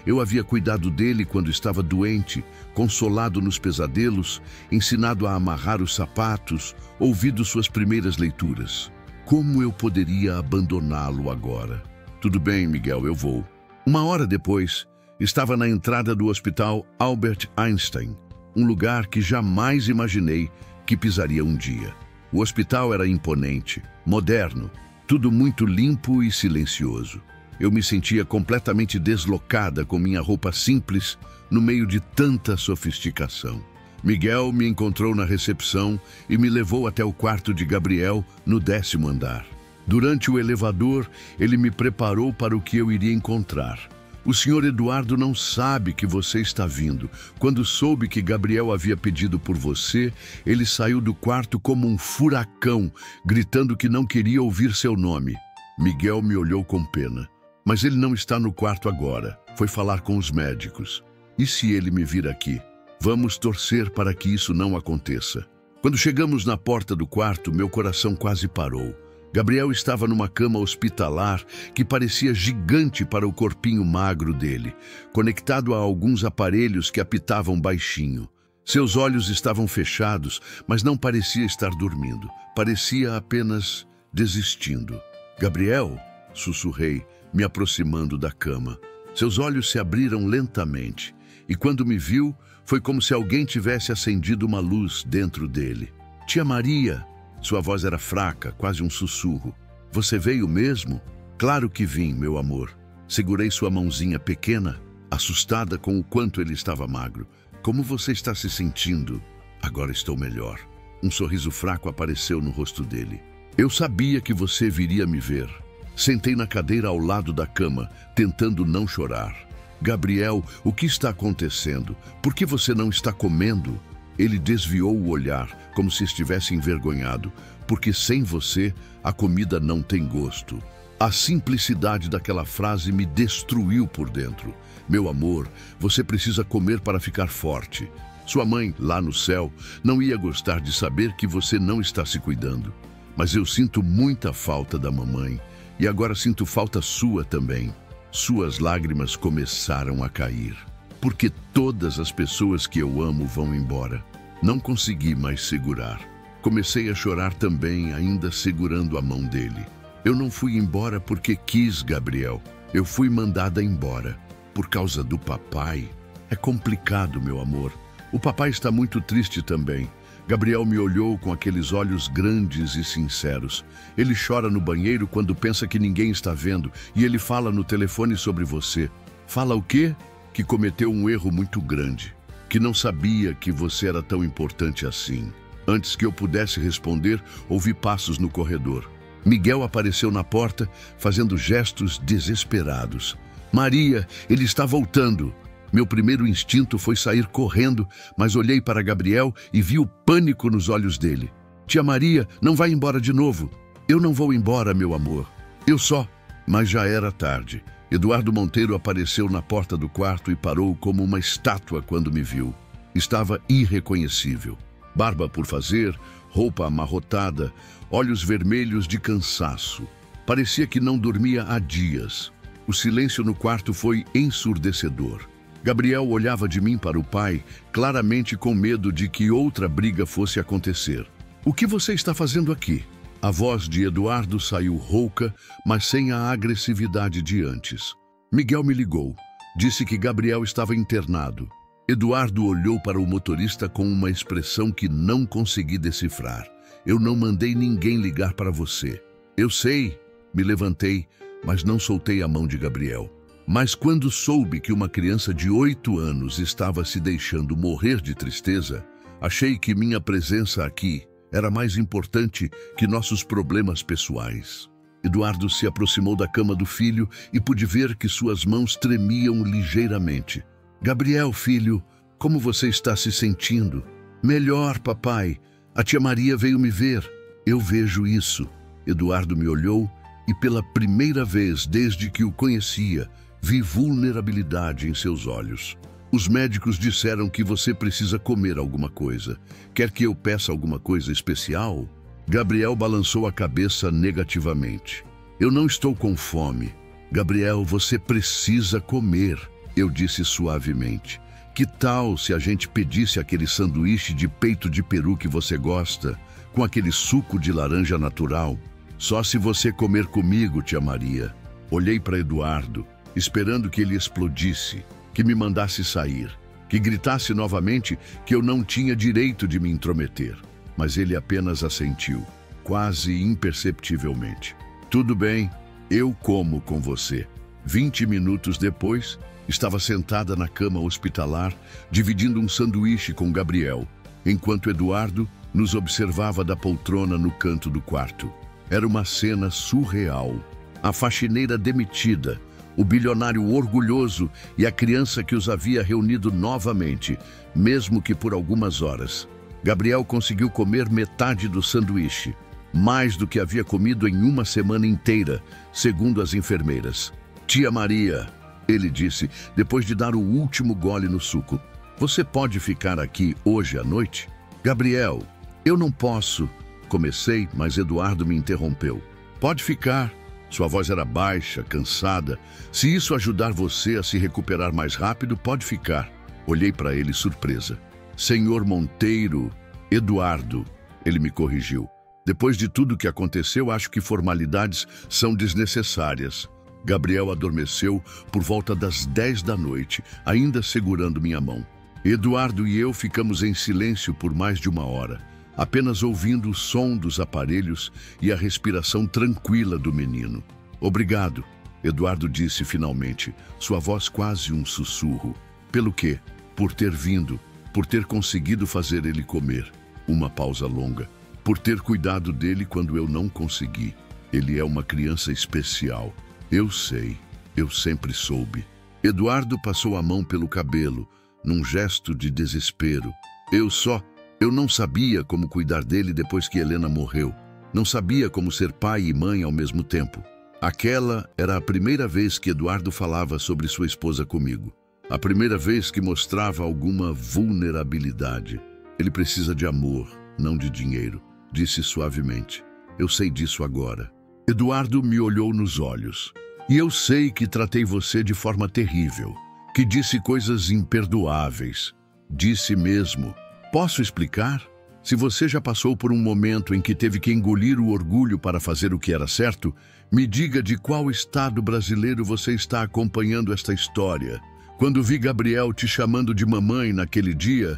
Eu havia cuidado dele quando estava doente, consolado nos pesadelos, ensinado a amarrar os sapatos, ouvido suas primeiras leituras. Como eu poderia abandoná-lo agora? Tudo bem, Miguel, eu vou. Uma hora depois, estava na entrada do Hospital Albert Einstein, um lugar que jamais imaginei que pisaria um dia. O hospital era imponente, moderno, tudo muito limpo e silencioso. Eu me sentia completamente deslocada com minha roupa simples no meio de tanta sofisticação. Miguel me encontrou na recepção e me levou até o quarto de Gabriel no 10º andar. Durante o elevador, ele me preparou para o que eu iria encontrar. O senhor Eduardo não sabe que você está vindo. Quando soube que Gabriel havia pedido por você, ele saiu do quarto como um furacão, gritando que não queria ouvir seu nome. Miguel me olhou com pena. Mas ele não está no quarto agora. Foi falar com os médicos. E se ele me vir aqui? Vamos torcer para que isso não aconteça. Quando chegamos na porta do quarto, meu coração quase parou. Gabriel estava numa cama hospitalar que parecia gigante para o corpinho magro dele, conectado a alguns aparelhos que apitavam baixinho. Seus olhos estavam fechados, mas não parecia estar dormindo. Parecia apenas desistindo. Gabriel, sussurrei, me aproximando da cama. Seus olhos se abriram lentamente, e quando me viu, foi como se alguém tivesse acendido uma luz dentro dele. Tia Maria... Sua voz era fraca, quase um sussurro. Você veio mesmo? Claro que vim, meu amor. Segurei sua mãozinha pequena, assustada com o quanto ele estava magro. Como você está se sentindo? Agora estou melhor. Um sorriso fraco apareceu no rosto dele. Eu sabia que você viria me ver. Sentei na cadeira ao lado da cama, tentando não chorar. Gabriel, o que está acontecendo? Por que você não está comendo? Ele desviou o olhar, como se estivesse envergonhado, porque sem você, a comida não tem gosto. A simplicidade daquela frase me destruiu por dentro. Meu amor, você precisa comer para ficar forte. Sua mãe, lá no céu, não ia gostar de saber que você não está se cuidando. Mas eu sinto muita falta da mamãe, e agora sinto falta sua também. Suas lágrimas começaram a cair. Porque todas as pessoas que eu amo vão embora. Não consegui mais segurar. Comecei a chorar também, ainda segurando a mão dele. Eu não fui embora porque quis, Gabriel. Eu fui mandada embora. Por causa do papai. É complicado, meu amor. O papai está muito triste também. Gabriel me olhou com aqueles olhos grandes e sinceros. Ele chora no banheiro quando pensa que ninguém está vendo, e ele fala no telefone sobre você. Fala o quê? Que cometeu um erro muito grande, que não sabia que você era tão importante assim. Antes que eu pudesse responder, ouvi passos no corredor. Miguel apareceu na porta, fazendo gestos desesperados. Maria, ele está voltando. Meu primeiro instinto foi sair correndo, mas olhei para Gabriel e vi o pânico nos olhos dele. Tia Maria, não vai embora de novo. Eu não vou embora, meu amor. Eu só... Mas já era tarde. Eduardo Monteiro apareceu na porta do quarto e parou como uma estátua quando me viu. Estava irreconhecível. Barba por fazer, roupa amarrotada, olhos vermelhos de cansaço. Parecia que não dormia há dias. O silêncio no quarto foi ensurdecedor. Gabriel olhava de mim para o pai, claramente com medo de que outra briga fosse acontecer. O que você está fazendo aqui? A voz de Eduardo saiu rouca, mas sem a agressividade de antes. Miguel me ligou. Disse que Gabriel estava internado. Eduardo olhou para o motorista com uma expressão que não consegui decifrar. Eu não mandei ninguém ligar para você. Eu sei. Me levantei, mas não soltei a mão de Gabriel. Mas quando soube que uma criança de 8 anos estava se deixando morrer de tristeza, achei que minha presença aqui era mais importante que nossos problemas pessoais. Eduardo se aproximou da cama do filho e pude ver que suas mãos tremiam ligeiramente. Gabriel, filho, como você está se sentindo? Melhor, papai. A tia Maria veio me ver. Eu vejo isso. Eduardo me olhou e pela primeira vez desde que o conhecia, vi vulnerabilidade em seus olhos. Os médicos disseram que você precisa comer alguma coisa. Quer que eu peça alguma coisa especial? Gabriel balançou a cabeça negativamente. Eu não estou com fome. Gabriel, você precisa comer. Eu disse suavemente. Que tal se a gente pedisse aquele sanduíche de peito de peru que você gosta, com aquele suco de laranja natural? Só se você comer comigo, tia Maria. Olhei para Eduardo, esperando que ele explodisse, que me mandasse sair, que gritasse novamente que eu não tinha direito de me intrometer. Mas ele apenas assentiu, quase imperceptivelmente. Tudo bem, eu como com você. 20 minutos depois, estava sentada na cama hospitalar, dividindo um sanduíche com Gabriel, enquanto Eduardo nos observava da poltrona no canto do quarto. Era uma cena surreal. A faxineira demitida, o bilionário orgulhoso e a criança que os havia reunido novamente, mesmo que por algumas horas. Gabriel conseguiu comer metade do sanduíche, mais do que havia comido em uma semana inteira, segundo as enfermeiras. Tia Maria, ele disse, depois de dar o último gole no suco, você pode ficar aqui hoje à noite? Gabriel, eu não posso. Comecei, mas Eduardo me interrompeu. Pode ficar. Sua voz era baixa, cansada. Se isso ajudar você a se recuperar mais rápido, pode ficar. Olhei para ele surpresa. Senhor Monteiro, Eduardo, ele me corrigiu. Depois de tudo que aconteceu, acho que formalidades são desnecessárias. Gabriel adormeceu por volta das 10 da noite, ainda segurando minha mão. Eduardo e eu ficamos em silêncio por mais de uma hora, apenas ouvindo o som dos aparelhos e a respiração tranquila do menino. Obrigado, Eduardo disse finalmente, sua voz quase um sussurro. Pelo quê? Por ter vindo, por ter conseguido fazer ele comer. Uma pausa longa. Por ter cuidado dele quando eu não consegui. Ele é uma criança especial. Eu sei, eu sempre soube. Eduardo passou a mão pelo cabelo, num gesto de desespero. Eu não sabia como cuidar dele depois que Helena morreu. Não sabia como ser pai e mãe ao mesmo tempo. Aquela era a primeira vez que Eduardo falava sobre sua esposa comigo. A primeira vez que mostrava alguma vulnerabilidade. Ele precisa de amor, não de dinheiro, disse suavemente. Eu sei disso agora. Eduardo me olhou nos olhos. E eu sei que tratei você de forma terrível, que disse coisas imperdoáveis. Disse mesmo. Posso explicar? Se você já passou por um momento em que teve que engolir o orgulho para fazer o que era certo, me diga de qual estado brasileiro você está acompanhando esta história. Quando vi Gabriel te chamando de mamãe naquele dia,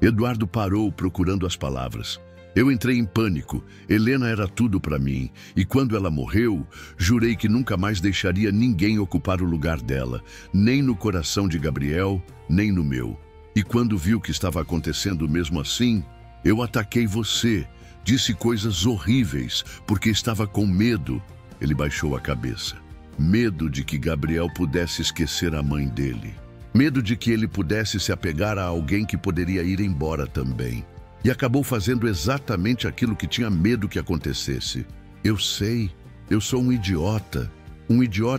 Eduardo parou procurando as palavras. Eu entrei em pânico. Helena era tudo para mim. E quando ela morreu, jurei que nunca mais deixaria ninguém ocupar o lugar dela, nem no coração de Gabriel, nem no meu. E quando vi o que estava acontecendo mesmo assim, eu ataquei você. Disse coisas horríveis, porque estava com medo. Ele baixou a cabeça. Medo de que Gabriel pudesse esquecer a mãe dele. Medo de que ele pudesse se apegar a alguém que poderia ir embora também. E acabou fazendo exatamente aquilo que tinha medo que acontecesse. Eu sei, eu sou um idiota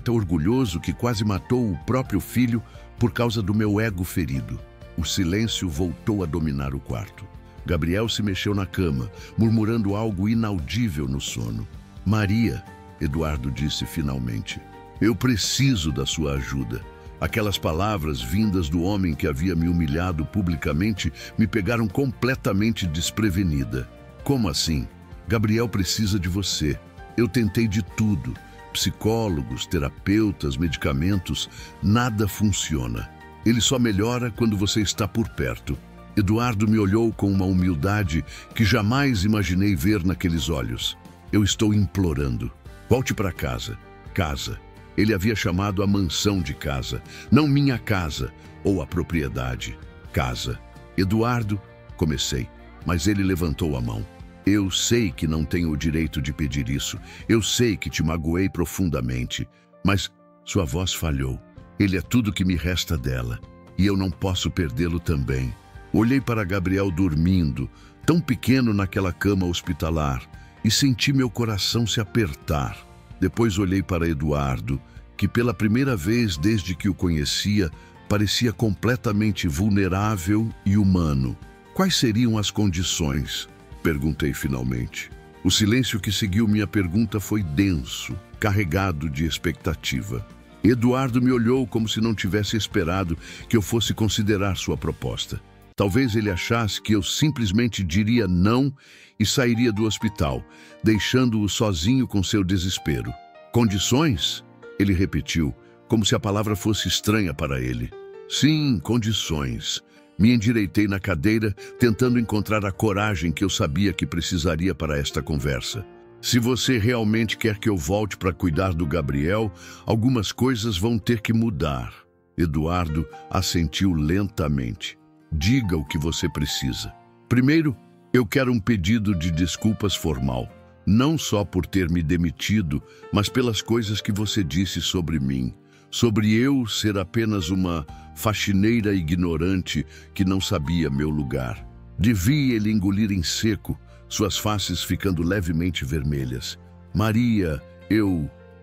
orgulhoso que quase matou o próprio filho por causa do meu ego ferido. O silêncio voltou a dominar o quarto. Gabriel se mexeu na cama, murmurando algo inaudível no sono. Maria, Eduardo disse finalmente, eu preciso da sua ajuda. Aquelas palavras vindas do homem que havia me humilhado publicamente me pegaram completamente desprevenida. Como assim? Gabriel precisa de você. Eu tentei de tudo. Psicólogos, terapeutas, medicamentos, nada funciona. Ele só melhora quando você está por perto. Eduardo me olhou com uma humildade que jamais imaginei ver naqueles olhos. Eu estou implorando. Volte para casa. Casa. Ele havia chamado a mansão de casa, não minha casa ou a propriedade. Casa. Eduardo, comecei, mas ele levantou a mão. Eu sei que não tenho o direito de pedir isso. Eu sei que te magoei profundamente, mas sua voz falhou. Ele é tudo que me resta dela, e eu não posso perdê-lo também. Olhei para Gabriel dormindo, tão pequeno naquela cama hospitalar, e senti meu coração se apertar. Depois olhei para Eduardo, que pela primeira vez desde que o conhecia, parecia completamente vulnerável e humano. Quais seriam as condições? Perguntei finalmente. O silêncio que seguiu minha pergunta foi denso, carregado de expectativa. Eduardo me olhou como se não tivesse esperado que eu fosse considerar sua proposta. Talvez ele achasse que eu simplesmente diria não e sairia do hospital, deixando-o sozinho com seu desespero. Condições? Ele repetiu, como se a palavra fosse estranha para ele. Sim, condições. Me endireitei na cadeira, tentando encontrar a coragem que eu sabia que precisaria para esta conversa. Se você realmente quer que eu volte para cuidar do Gabriel, algumas coisas vão ter que mudar. Eduardo assentiu lentamente. Diga o que você precisa. Primeiro, eu quero um pedido de desculpas formal. Não só por ter me demitido, mas pelas coisas que você disse sobre mim. Sobre eu ser apenas uma faxineira ignorante que não sabia meu lugar. Devia ele engolir em seco, suas faces ficando levemente vermelhas. Maria,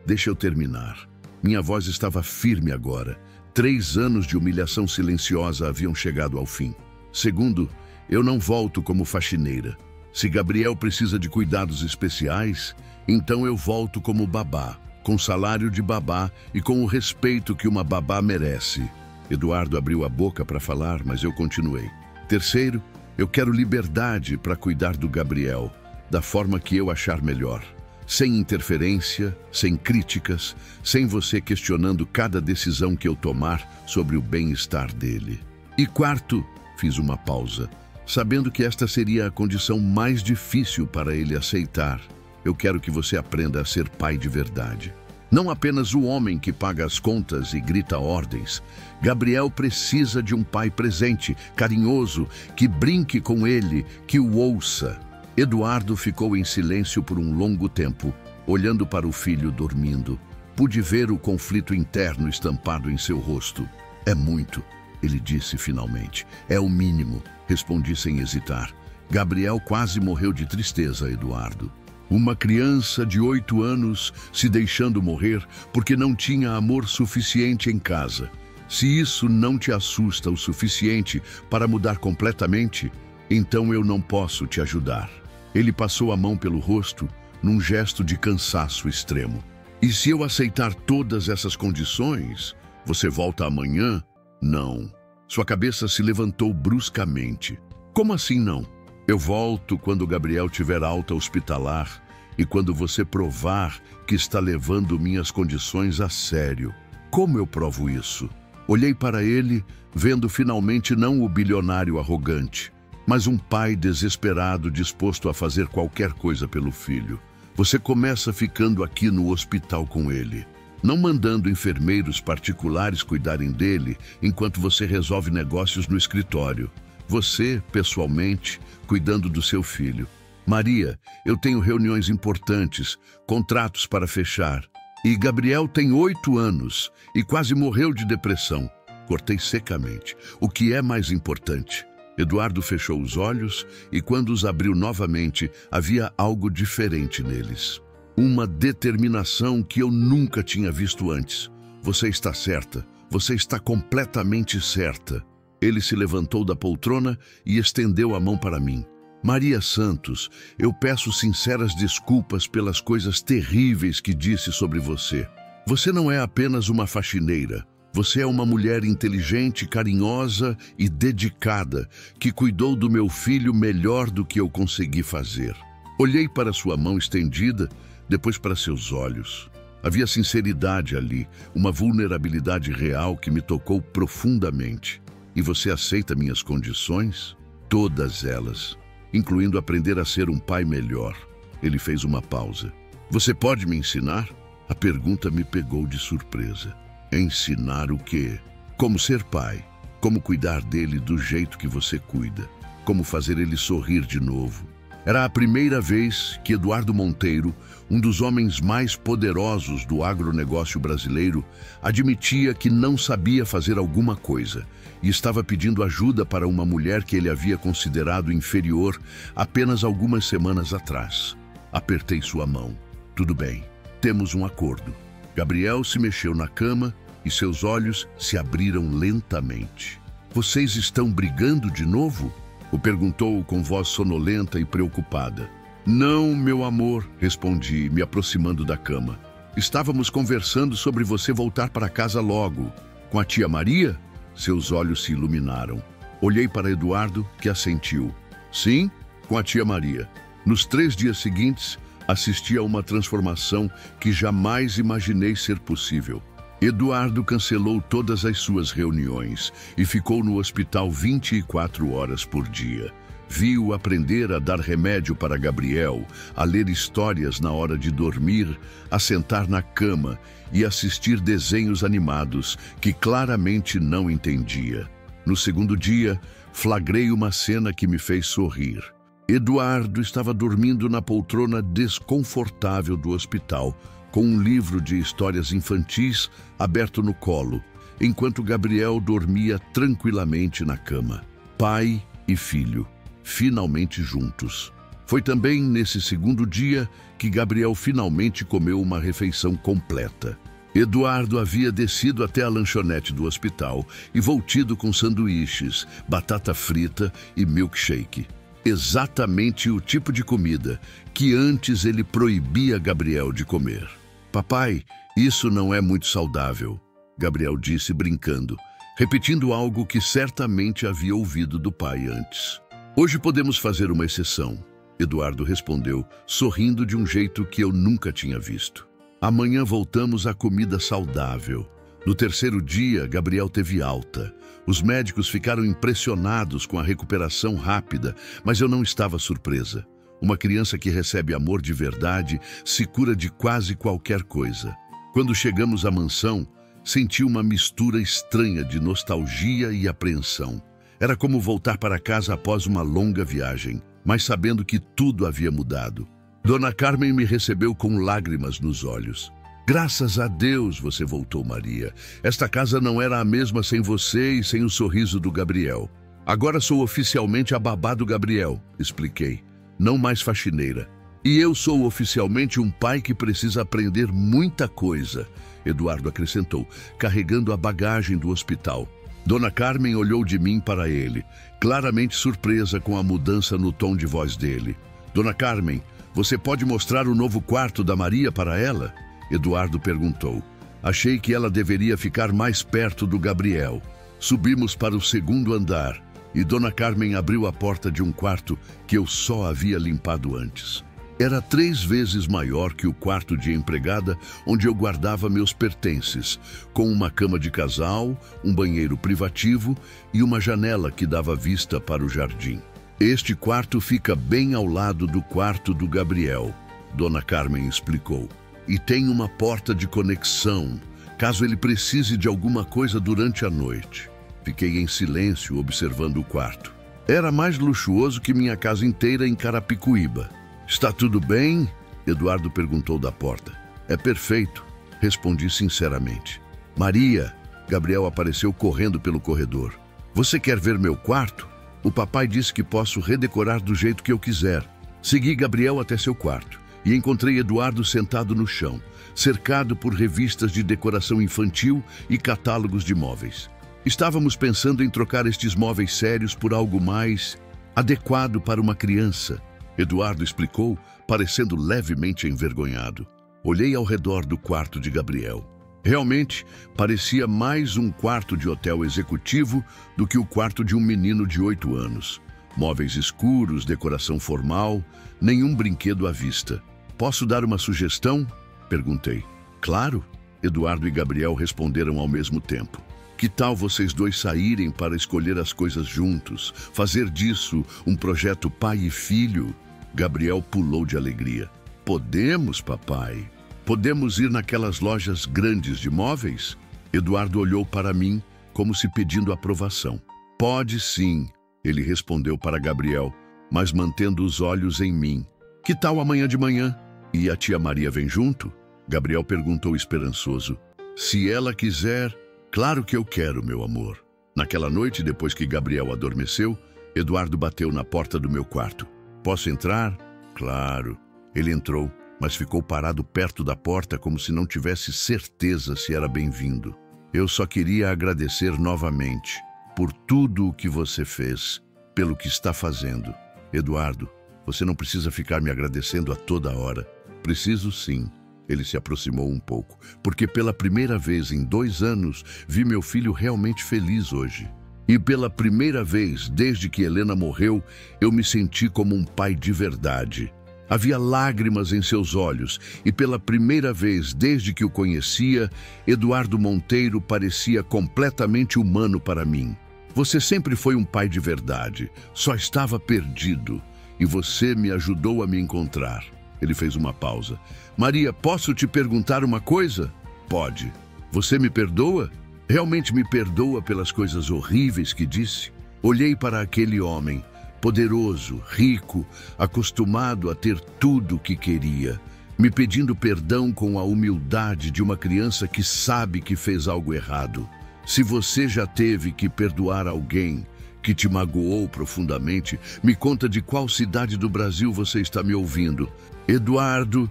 Deixa eu terminar. Minha voz estava firme agora. 3 anos de humilhação silenciosa haviam chegado ao fim. Segundo, eu não volto como faxineira. Se Gabriel precisa de cuidados especiais, então eu volto como babá, com salário de babá e com o respeito que uma babá merece. Eduardo abriu a boca para falar, mas eu continuei. Terceiro, eu quero liberdade para cuidar do Gabriel, da forma que eu achar melhor. Sem interferência, sem críticas, sem você questionando cada decisão que eu tomar sobre o bem-estar dele. E quarto, fiz uma pausa, sabendo que esta seria a condição mais difícil para ele aceitar. Eu quero que você aprenda a ser pai de verdade. Não apenas o homem que paga as contas e grita ordens. Gabriel precisa de um pai presente, carinhoso, que brinque com ele, que o ouça. Eduardo ficou em silêncio por um longo tempo, olhando para o filho dormindo. Pude ver o conflito interno estampado em seu rosto. É muito, ele disse finalmente. É o mínimo, respondi sem hesitar. Gabriel quase morreu de tristeza, Eduardo. Uma criança de 8 anos se deixando morrer porque não tinha amor suficiente em casa. Se isso não te assusta o suficiente para mudar completamente, então eu não posso te ajudar. Ele passou a mão pelo rosto, num gesto de cansaço extremo. E se eu aceitar todas essas condições, você volta amanhã? Não. Sua cabeça se levantou bruscamente. Como assim não? Eu volto quando o Gabriel tiver alta hospitalar e quando você provar que está levando minhas condições a sério. Como eu provo isso? Olhei para ele, vendo finalmente não o bilionário arrogante, mas um pai desesperado disposto a fazer qualquer coisa pelo filho. Você começa ficando aqui no hospital com ele, não mandando enfermeiros particulares cuidarem dele enquanto você resolve negócios no escritório. Você, pessoalmente, cuidando do seu filho. Maria, eu tenho reuniões importantes, contratos para fechar. E Gabriel tem 8 anos e quase morreu de depressão. Cortei secamente. O que é mais importante? Eduardo fechou os olhos e quando os abriu novamente, havia algo diferente neles. Uma determinação que eu nunca tinha visto antes. Você está certa. Você está completamente certa. Ele se levantou da poltrona e estendeu a mão para mim. Maria Santos, eu peço sinceras desculpas pelas coisas terríveis que disse sobre você. Você não é apenas uma faxineira. Você é uma mulher inteligente, carinhosa e dedicada, que cuidou do meu filho melhor do que eu consegui fazer. Olhei para sua mão estendida, depois para seus olhos. Havia sinceridade ali, uma vulnerabilidade real que me tocou profundamente. E você aceita minhas condições? Todas elas, incluindo aprender a ser um pai melhor. Ele fez uma pausa. Você pode me ensinar? A pergunta me pegou de surpresa. Ensinar o quê? Como ser pai, como cuidar dele do jeito que você cuida, como fazer ele sorrir de novo. Era a primeira vez que Eduardo Monteiro, um dos homens mais poderosos do agronegócio brasileiro, admitia que não sabia fazer alguma coisa e estava pedindo ajuda para uma mulher que ele havia considerado inferior apenas algumas semanas atrás. Apertei sua mão. Tudo bem, temos um acordo. Gabriel se mexeu na cama e seus olhos se abriram lentamente. Vocês estão brigando de novo? O perguntou com voz sonolenta e preocupada. Não, meu amor, respondi, me aproximando da cama. Estávamos conversando sobre você voltar para casa logo. Com a tia Maria? Seus olhos se iluminaram. Olhei para Eduardo, que assentiu. Sim, com a tia Maria. Nos 3 dias seguintes, assisti a uma transformação que jamais imaginei ser possível. Eduardo cancelou todas as suas reuniões e ficou no hospital 24 horas por dia. Vi-o aprender a dar remédio para Gabriel, a ler histórias na hora de dormir, a sentar na cama e assistir desenhos animados que claramente não entendia. No segundo dia, flagrei uma cena que me fez sorrir. Eduardo estava dormindo na poltrona desconfortável do hospital, com um livro de histórias infantis aberto no colo, enquanto Gabriel dormia tranquilamente na cama. Pai e filho, finalmente juntos. Foi também nesse segundo dia que Gabriel finalmente comeu uma refeição completa. Eduardo havia descido até a lanchonete do hospital e voltido com sanduíches, batata frita e milkshake. Exatamente o tipo de comida que antes ele proibia Gabriel de comer. Papai, isso não é muito saudável, Gabriel disse brincando, repetindo algo que certamente havia ouvido do pai antes. Hoje podemos fazer uma exceção, Eduardo respondeu, sorrindo de um jeito que eu nunca tinha visto. Amanhã voltamos à comida saudável. No terceiro dia, Gabriel teve alta. Os médicos ficaram impressionados com a recuperação rápida, mas eu não estava surpresa. Uma criança que recebe amor de verdade se cura de quase qualquer coisa. Quando chegamos à mansão, senti uma mistura estranha de nostalgia e apreensão. Era como voltar para casa após uma longa viagem, mas sabendo que tudo havia mudado. Dona Carmen me recebeu com lágrimas nos olhos. Graças a Deus você voltou, Maria. Esta casa não era a mesma sem você e sem o sorriso do Gabriel. Agora sou oficialmente a babá do Gabriel, expliquei. Não mais faxineira. E eu sou oficialmente um pai que precisa aprender muita coisa, Eduardo acrescentou, carregando a bagagem do hospital. Dona Carmen olhou de mim para ele, claramente surpresa com a mudança no tom de voz dele. Dona Carmen, você pode mostrar o novo quarto da Maria para ela? Eduardo perguntou. Achei que ela deveria ficar mais perto do Gabriel. Subimos para o segundo andar e Dona Carmen abriu a porta de um quarto que eu só havia limpado antes. Era 3 vezes maior que o quarto de empregada onde eu guardava meus pertences, com uma cama de casal, um banheiro privativo e uma janela que dava vista para o jardim. Este quarto fica bem ao lado do quarto do Gabriel, Dona Carmen explicou. E tem uma porta de conexão, caso ele precise de alguma coisa durante a noite. Fiquei em silêncio observando o quarto. Era mais luxuoso que minha casa inteira em Carapicuíba. Está tudo bem? Eduardo perguntou da porta. É perfeito, respondi sinceramente. Maria, Gabriel apareceu correndo pelo corredor. Você quer ver meu quarto? O papai disse que posso redecorar do jeito que eu quiser. Segui Gabriel até seu quarto e encontrei Eduardo sentado no chão, cercado por revistas de decoração infantil e catálogos de móveis. Estávamos pensando em trocar estes móveis sérios por algo mais adequado para uma criança, Eduardo explicou, parecendo levemente envergonhado. Olhei ao redor do quarto de Gabriel. Realmente, parecia mais um quarto de hotel executivo do que o quarto de um menino de 8 anos. Móveis escuros, decoração formal, nenhum brinquedo à vista. Posso dar uma sugestão? Perguntei. Claro, Eduardo e Gabriel responderam ao mesmo tempo. Que tal vocês dois saírem para escolher as coisas juntos, fazer disso um projeto pai e filho? Gabriel pulou de alegria. Podemos, papai. Podemos ir naquelas lojas grandes de móveis? Eduardo olhou para mim como se pedindo aprovação. Pode sim, ele respondeu para Gabriel, mas mantendo os olhos em mim. Que tal amanhã de manhã? E a tia Maria vem junto? Gabriel perguntou esperançoso. Se ela quiser, claro que eu quero, meu amor. Naquela noite, depois que Gabriel adormeceu, Eduardo bateu na porta do meu quarto. Posso entrar? Claro. Ele entrou, mas ficou parado perto da porta como se não tivesse certeza se era bem-vindo. Eu só queria agradecer novamente por tudo o que você fez, pelo que está fazendo. Eduardo, você não precisa ficar me agradecendo a toda hora. Preciso sim. Ele se aproximou um pouco, porque pela primeira vez em 2 anos vi meu filho realmente feliz hoje. E pela primeira vez desde que Helena morreu, eu me senti como um pai de verdade. Havia lágrimas em seus olhos e pela primeira vez desde que o conhecia, Eduardo Monteiro parecia completamente humano para mim. Você sempre foi um pai de verdade, só estava perdido e você me ajudou a me encontrar. Ele fez uma pausa. Maria, posso te perguntar uma coisa? Pode. Você me perdoa? Realmente me perdoa pelas coisas horríveis que disse? Olhei para aquele homem, poderoso, rico, acostumado a ter tudo o que queria, me pedindo perdão com a humildade de uma criança que sabe que fez algo errado. Se você já teve que perdoar alguém que te magoou profundamente, me conta de qual cidade do Brasil você está me ouvindo. Eduardo,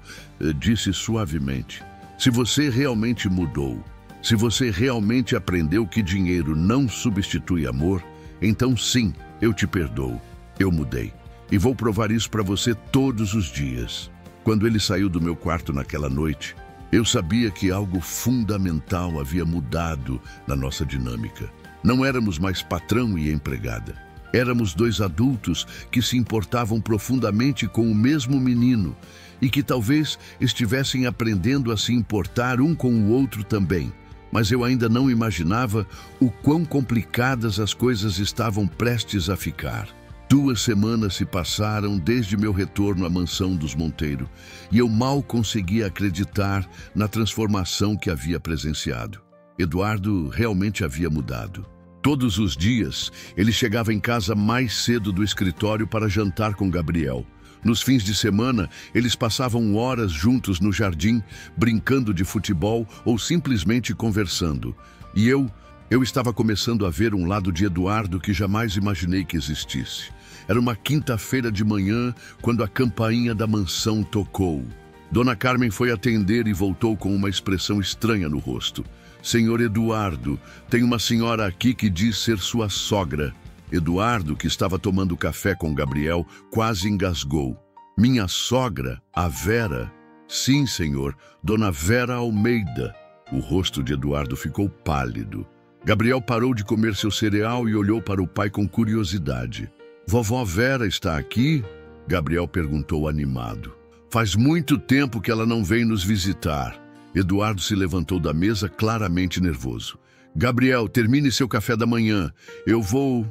disse suavemente, se você realmente mudou, se você realmente aprendeu que dinheiro não substitui amor, então sim, eu te perdoo. Eu mudei. E vou provar isso para você todos os dias. Quando ele saiu do meu quarto naquela noite, eu sabia que algo fundamental havia mudado na nossa dinâmica. Não éramos mais patrão e empregada. Éramos 2 adultos que se importavam profundamente com o mesmo menino e que talvez estivessem aprendendo a se importar um com o outro também. Mas eu ainda não imaginava o quão complicadas as coisas estavam prestes a ficar. 2 semanas se passaram desde meu retorno à mansão dos Monteiro e eu mal conseguia acreditar na transformação que havia presenciado. Eduardo realmente havia mudado. Todos os dias, ele chegava em casa mais cedo do escritório para jantar com Gabriel. Nos fins de semana, eles passavam horas juntos no jardim, brincando de futebol ou simplesmente conversando. E eu estava começando a ver um lado de Eduardo que jamais imaginei que existisse. Era uma quinta-feira de manhã, quando a campainha da mansão tocou. Dona Carmen foi atender e voltou com uma expressão estranha no rosto. Senhor Eduardo, tem uma senhora aqui que diz ser sua sogra. Eduardo, que estava tomando café com Gabriel, quase engasgou. Minha sogra, a Vera? Sim, senhor, Dona Vera Almeida. O rosto de Eduardo ficou pálido. Gabriel parou de comer seu cereal e olhou para o pai com curiosidade. Vovó Vera está aqui? Gabriel perguntou animado. Faz muito tempo que ela não vem nos visitar. Eduardo se levantou da mesa, claramente nervoso. Gabriel, termine seu café da manhã. Eu vou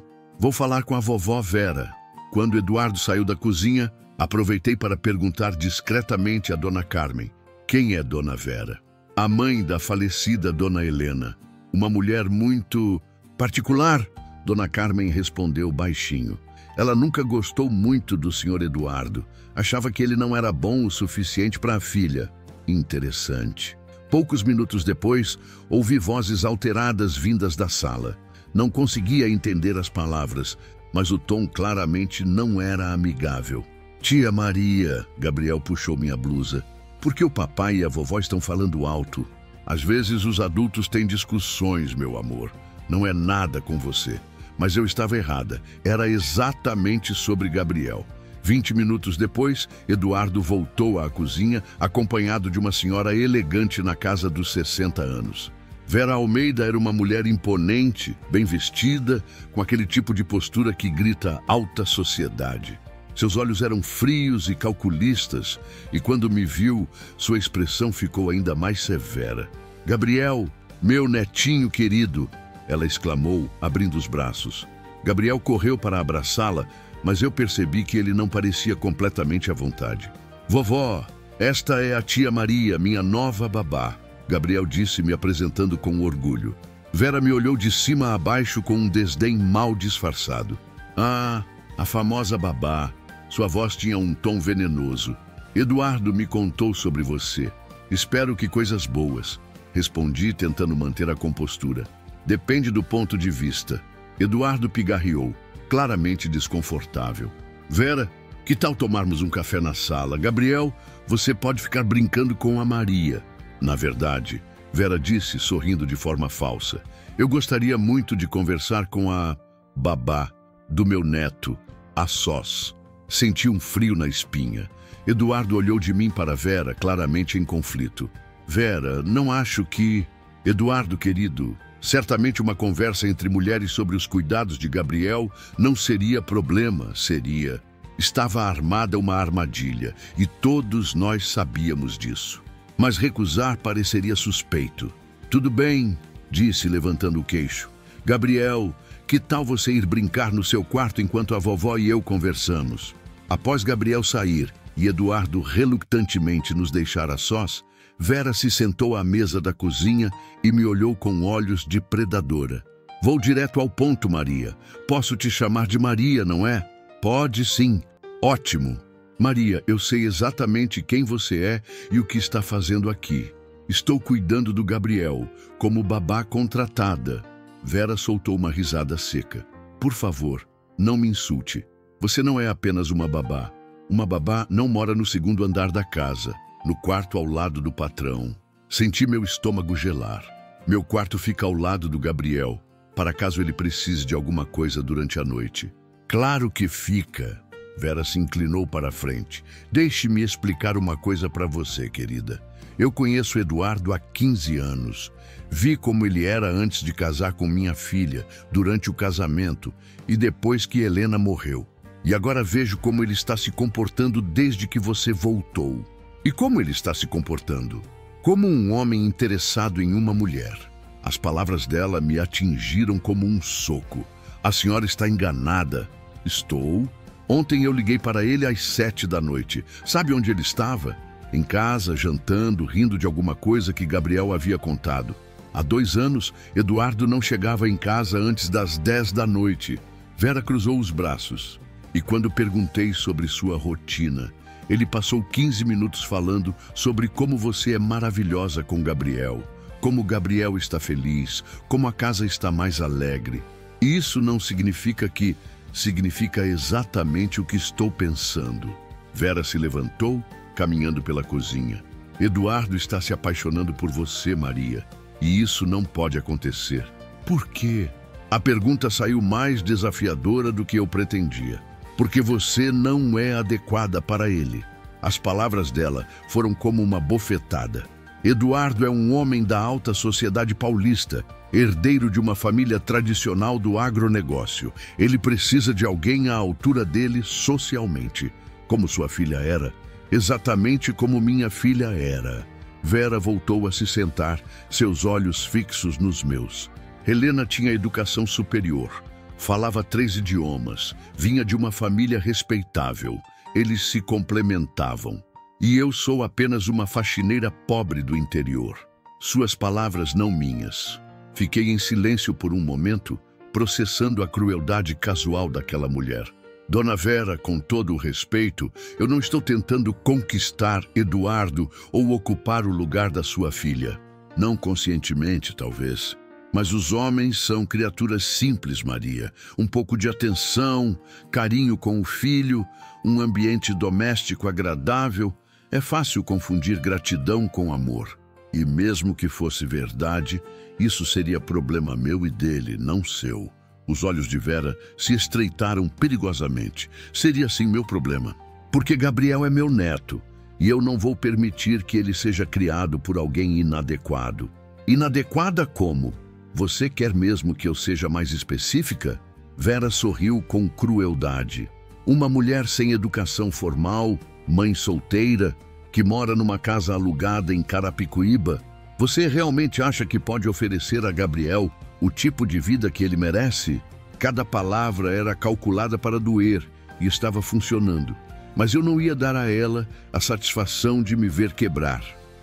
falar com a vovó Vera. Quando Eduardo saiu da cozinha, aproveitei para perguntar discretamente a Dona Carmen. Quem é Dona Vera? A mãe da falecida Dona Helena. Uma mulher muito particular, Dona Carmen respondeu baixinho. Ela nunca gostou muito do Sr. Eduardo. Achava que ele não era bom o suficiente para a filha. Interessante. Poucos minutos depois, ouvi vozes alteradas vindas da sala. Não conseguia entender as palavras, mas o tom claramente não era amigável. Tia Maria, Gabriel puxou minha blusa. Por que o papai e a vovó estão falando alto? Às vezes os adultos têm discussões, meu amor. Não é nada com você. Mas eu estava errada. Era exatamente sobre Gabriel. 20 minutos depois, Eduardo voltou à cozinha, acompanhado de uma senhora elegante na casa dos 60 anos. Vera Almeida era uma mulher imponente, bem vestida, com aquele tipo de postura que grita alta sociedade. Seus olhos eram frios e calculistas, e quando me viu, sua expressão ficou ainda mais severa. Gabriel, meu netinho querido, ela exclamou, abrindo os braços. Gabriel correu para abraçá-la, mas eu percebi que ele não parecia completamente à vontade. Vovó, esta é a tia Maria, minha nova babá, Gabriel disse, me apresentando com orgulho. Vera me olhou de cima a baixo com um desdém mal disfarçado. Ah, a famosa babá. Sua voz tinha um tom venenoso. Eduardo me contou sobre você. Espero que coisas boas. Respondi, tentando manter a compostura. Depende do ponto de vista. Eduardo pigarreou, claramente desconfortável. Vera, que tal tomarmos um café na sala? Gabriel, você pode ficar brincando com a Maria. Na verdade, Vera disse, sorrindo de forma falsa, eu gostaria muito de conversar com a babá do meu neto, a sós. Senti um frio na espinha. Eduardo olhou de mim para Vera, claramente em conflito. Vera, não acho que... Eduardo, querido, certamente uma conversa entre mulheres sobre os cuidados de Gabriel não seria problema, seria... Estava armada uma armadilha, e todos nós sabíamos disso. Mas recusar pareceria suspeito. Tudo bem, disse, levantando o queixo. Gabriel, que tal você ir brincar no seu quarto enquanto a vovó e eu conversamos? Após Gabriel sair e Eduardo relutantemente nos deixar a sós, Vera se sentou à mesa da cozinha e me olhou com olhos de predadora. Vou direto ao ponto, Maria. Posso te chamar de Maria, não é? Pode sim. Ótimo. Maria, eu sei exatamente quem você é e o que está fazendo aqui. Estou cuidando do Gabriel, como babá contratada. Vera soltou uma risada seca. Por favor, não me insulte. Você não é apenas uma babá. Uma babá não mora no segundo andar da casa, no quarto ao lado do patrão. Senti meu estômago gelar. Meu quarto fica ao lado do Gabriel, para caso ele precise de alguma coisa durante a noite. Claro que fica. Vera se inclinou para a frente. Deixe-me explicar uma coisa para você, querida. Eu conheço Eduardo há 15 anos. Vi como ele era antes de casar com minha filha, durante o casamento e depois que Helena morreu. E agora vejo como ele está se comportando desde que você voltou. E como ele está se comportando? Como um homem interessado em uma mulher. As palavras dela me atingiram como um soco. A senhora está enganada. Estou. Ontem eu liguei para ele às 7 da noite. Sabe onde ele estava? Em casa, jantando, rindo de alguma coisa que Gabriel havia contado. Há 2 anos, Eduardo não chegava em casa antes das 10 da noite. Vera cruzou os braços. E quando perguntei sobre sua rotina, ele passou 15 minutos falando sobre como você é maravilhosa com Gabriel, como Gabriel está feliz, como a casa está mais alegre. E isso não significa que... Significa exatamente o que estou pensando. Vera se levantou, caminhando pela cozinha. Eduardo está se apaixonando por você, Maria. E isso não pode acontecer. Por quê? A pergunta saiu mais desafiadora do que eu pretendia. Porque você não é adequada para ele. As palavras dela foram como uma bofetada. Eduardo é um homem da alta sociedade paulista, herdeiro de uma família tradicional do agronegócio. Ele precisa de alguém à altura dele socialmente, como sua filha era, exatamente como minha filha era. Vera voltou a se sentar, seus olhos fixos nos meus. Helena tinha educação superior, falava 3 idiomas, vinha de uma família respeitável. Eles se complementavam. E eu sou apenas uma faxineira pobre do interior. Suas palavras, não minhas. Fiquei em silêncio por um momento, processando a crueldade casual daquela mulher. Dona Vera, com todo o respeito, eu não estou tentando conquistar Eduardo ou ocupar o lugar da sua filha. Não conscientemente, talvez. Mas os homens são criaturas simples, Maria. Um pouco de atenção, carinho com o filho, um ambiente doméstico agradável. É fácil confundir gratidão com amor. E mesmo que fosse verdade, isso seria problema meu e dele, não seu. Os olhos de Vera se estreitaram perigosamente. Seria sim meu problema. Porque Gabriel é meu neto, e eu não vou permitir que ele seja criado por alguém inadequado. Inadequada como? Você quer mesmo que eu seja mais específica? Vera sorriu com crueldade. Uma mulher sem educação formal, mãe solteira, que mora numa casa alugada em Carapicuíba, você realmente acha que pode oferecer a Gabriel o tipo de vida que ele merece? Cada palavra era calculada para doer e estava funcionando, mas eu não ia dar a ela a satisfação de me ver quebrar.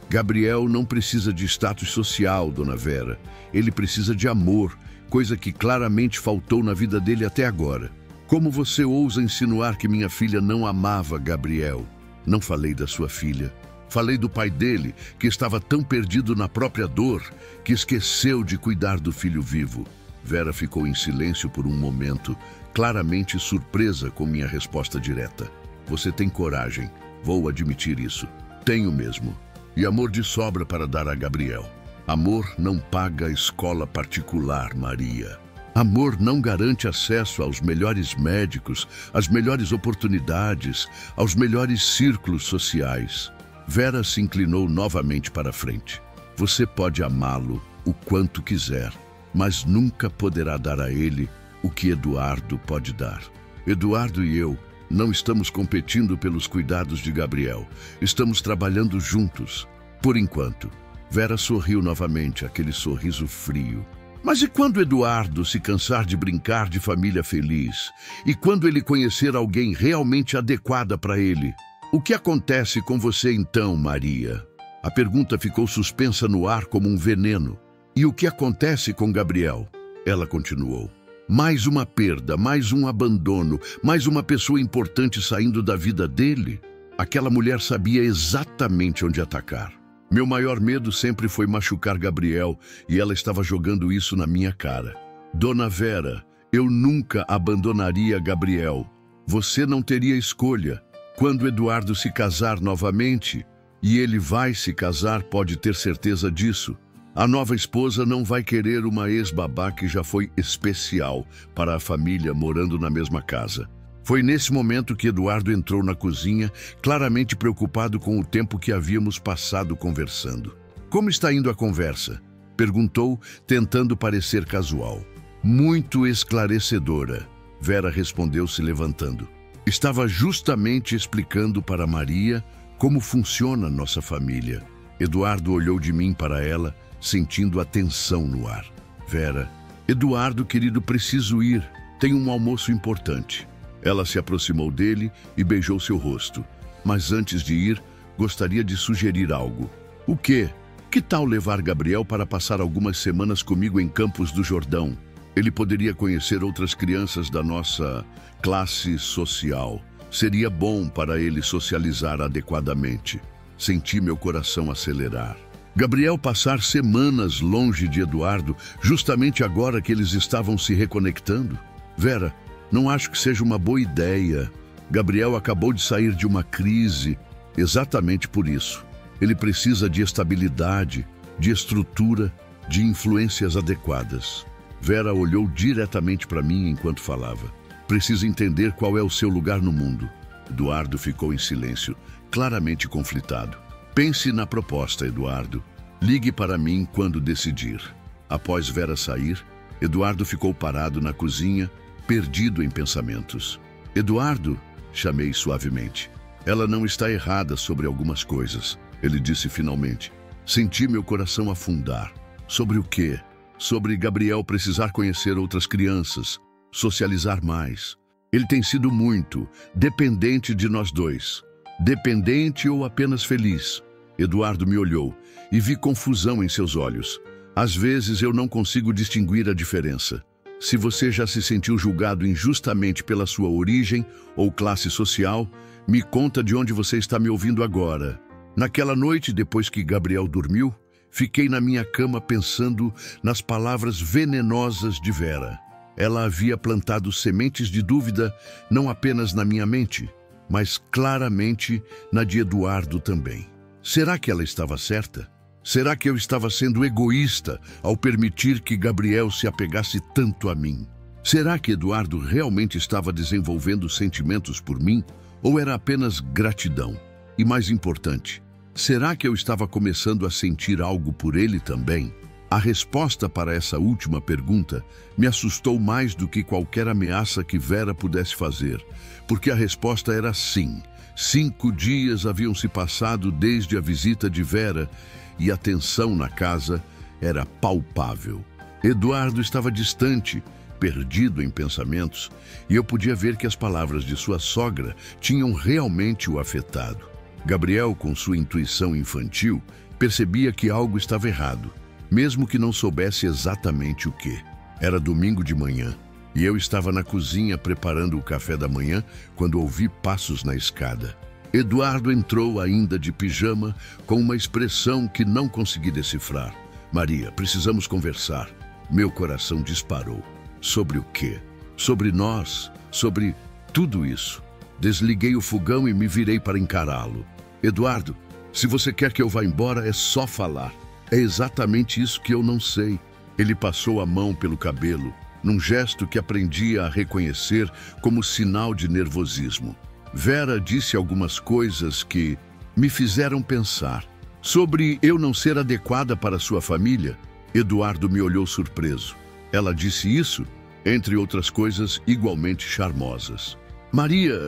Gabriel não precisa de status social, Dona Vera. Ele precisa de amor, coisa que claramente faltou na vida dele até agora. Como você ousa insinuar que minha filha não amava Gabriel? Não falei da sua filha. Falei do pai dele, que estava tão perdido na própria dor, que esqueceu de cuidar do filho vivo. Vera ficou em silêncio por um momento, claramente surpresa com minha resposta direta. Você tem coragem, vou admitir isso. Tenho mesmo. E amor de sobra para dar a Gabriel. Amor não paga escola particular, Maria. Amor não garante acesso aos melhores médicos, às melhores oportunidades, aos melhores círculos sociais. Vera se inclinou novamente para a frente. Você pode amá-lo o quanto quiser, mas nunca poderá dar a ele o que Eduardo pode dar. Eduardo e eu não estamos competindo pelos cuidados de Gabriel. Estamos trabalhando juntos. Por enquanto. Vera sorriu novamente, aquele sorriso frio. Mas e quando Eduardo se cansar de brincar de família feliz? E quando ele conhecer alguém realmente adequada para ele? O que acontece com você então, Maria? A pergunta ficou suspensa no ar como um veneno. E o que acontece com Gabriel? Ela continuou. Mais uma perda, mais um abandono, mais uma pessoa importante saindo da vida dele? Aquela mulher sabia exatamente onde atacar. Meu maior medo sempre foi machucar Gabriel e ela estava jogando isso na minha cara. Dona Vera, eu nunca abandonaria Gabriel. Você não teria escolha. Quando Eduardo se casar novamente, e ele vai se casar, pode ter certeza disso, a nova esposa não vai querer uma ex-babá que já foi especial para a família morando na mesma casa. Foi nesse momento que Eduardo entrou na cozinha, claramente preocupado com o tempo que havíamos passado conversando. Como está indo a conversa? Perguntou, tentando parecer casual. Muito esclarecedora, Vera respondeu se levantando. Estava justamente explicando para Maria como funciona nossa família. Eduardo olhou de mim para ela, sentindo a tensão no ar. Vera, Eduardo, querido, preciso ir. Tenho um almoço importante. Ela se aproximou dele e beijou seu rosto. Mas antes de ir, gostaria de sugerir algo. O quê? Que tal levar Gabriel para passar algumas semanas comigo em Campos do Jordão? Ele poderia conhecer outras crianças da nossa classe social. Seria bom para ele socializar adequadamente. Senti meu coração acelerar. Gabriel passar semanas longe de Eduardo, justamente agora que eles estavam se reconectando? Vera, não acho que seja uma boa ideia. Gabriel acabou de sair de uma crise. Exatamente por isso. Ele precisa de estabilidade, de estrutura, de influências adequadas. Vera olhou diretamente para mim enquanto falava. Precisa entender qual é o seu lugar no mundo. Eduardo ficou em silêncio, claramente conflitado. Pense na proposta, Eduardo. Ligue para mim quando decidir. Após Vera sair, Eduardo ficou parado na cozinha, perdido em pensamentos. Eduardo, chamei suavemente. Ela não está errada sobre algumas coisas, ele disse finalmente. Senti meu coração afundar. Sobre o quê? Sobre Gabriel precisar conhecer outras crianças, socializar mais. Ele tem sido muito dependente de nós dois. Dependente ou apenas feliz? Eduardo me olhou e vi confusão em seus olhos. Às vezes eu não consigo distinguir a diferença. Se você já se sentiu julgado injustamente pela sua origem ou classe social, me conta de onde você está me ouvindo agora. Naquela noite, depois que Gabriel dormiu, fiquei na minha cama pensando nas palavras venenosas de Vera. Ela havia plantado sementes de dúvida não apenas na minha mente, mas claramente na de Eduardo também. Será que ela estava certa? Será que eu estava sendo egoísta ao permitir que Gabriel se apegasse tanto a mim? Será que Eduardo realmente estava desenvolvendo sentimentos por mim? Ou era apenas gratidão? E mais importante, será que eu estava começando a sentir algo por ele também? A resposta para essa última pergunta me assustou mais do que qualquer ameaça que Vera pudesse fazer, porque a resposta era sim. 5 dias haviam se passado desde a visita de Vera e a tensão na casa era palpável. Eduardo estava distante, perdido em pensamentos, e eu podia ver que as palavras de sua sogra tinham realmente o afetado. Gabriel, com sua intuição infantil, percebia que algo estava errado, mesmo que não soubesse exatamente o que. Era domingo de manhã, e eu estava na cozinha preparando o café da manhã quando ouvi passos na escada. Eduardo entrou ainda de pijama, com uma expressão que não consegui decifrar. Maria, precisamos conversar. Meu coração disparou. Sobre o quê? Sobre nós? Sobre tudo isso? Desliguei o fogão e me virei para encará-lo. Eduardo, se você quer que eu vá embora, é só falar. É exatamente isso que eu não sei. Ele passou a mão pelo cabelo. num gesto que aprendi a reconhecer como sinal de nervosismo. Vera disse algumas coisas que me fizeram pensar. Sobre eu não ser adequada para sua família, Eduardo me olhou surpreso. Ela disse isso, entre outras coisas igualmente charmosas. Maria,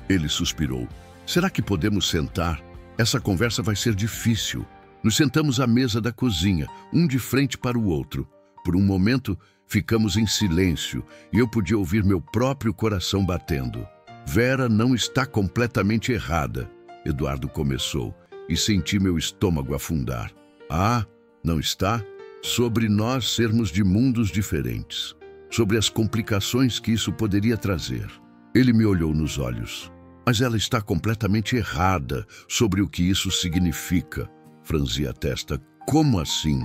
Ele suspirou. Será que podemos sentar? Essa conversa vai ser difícil. Nos sentamos à mesa da cozinha, um de frente para o outro. Por um momento, ficamos em silêncio e eu podia ouvir meu próprio coração batendo. Vera não está completamente errada, Eduardo começou, e senti meu estômago afundar. Ah, não está? Sobre nós sermos de mundos diferentes. Sobre as complicações que isso poderia trazer. Ele me olhou nos olhos. Mas ela está completamente errada sobre o que isso significa. Franzi a testa. Como assim?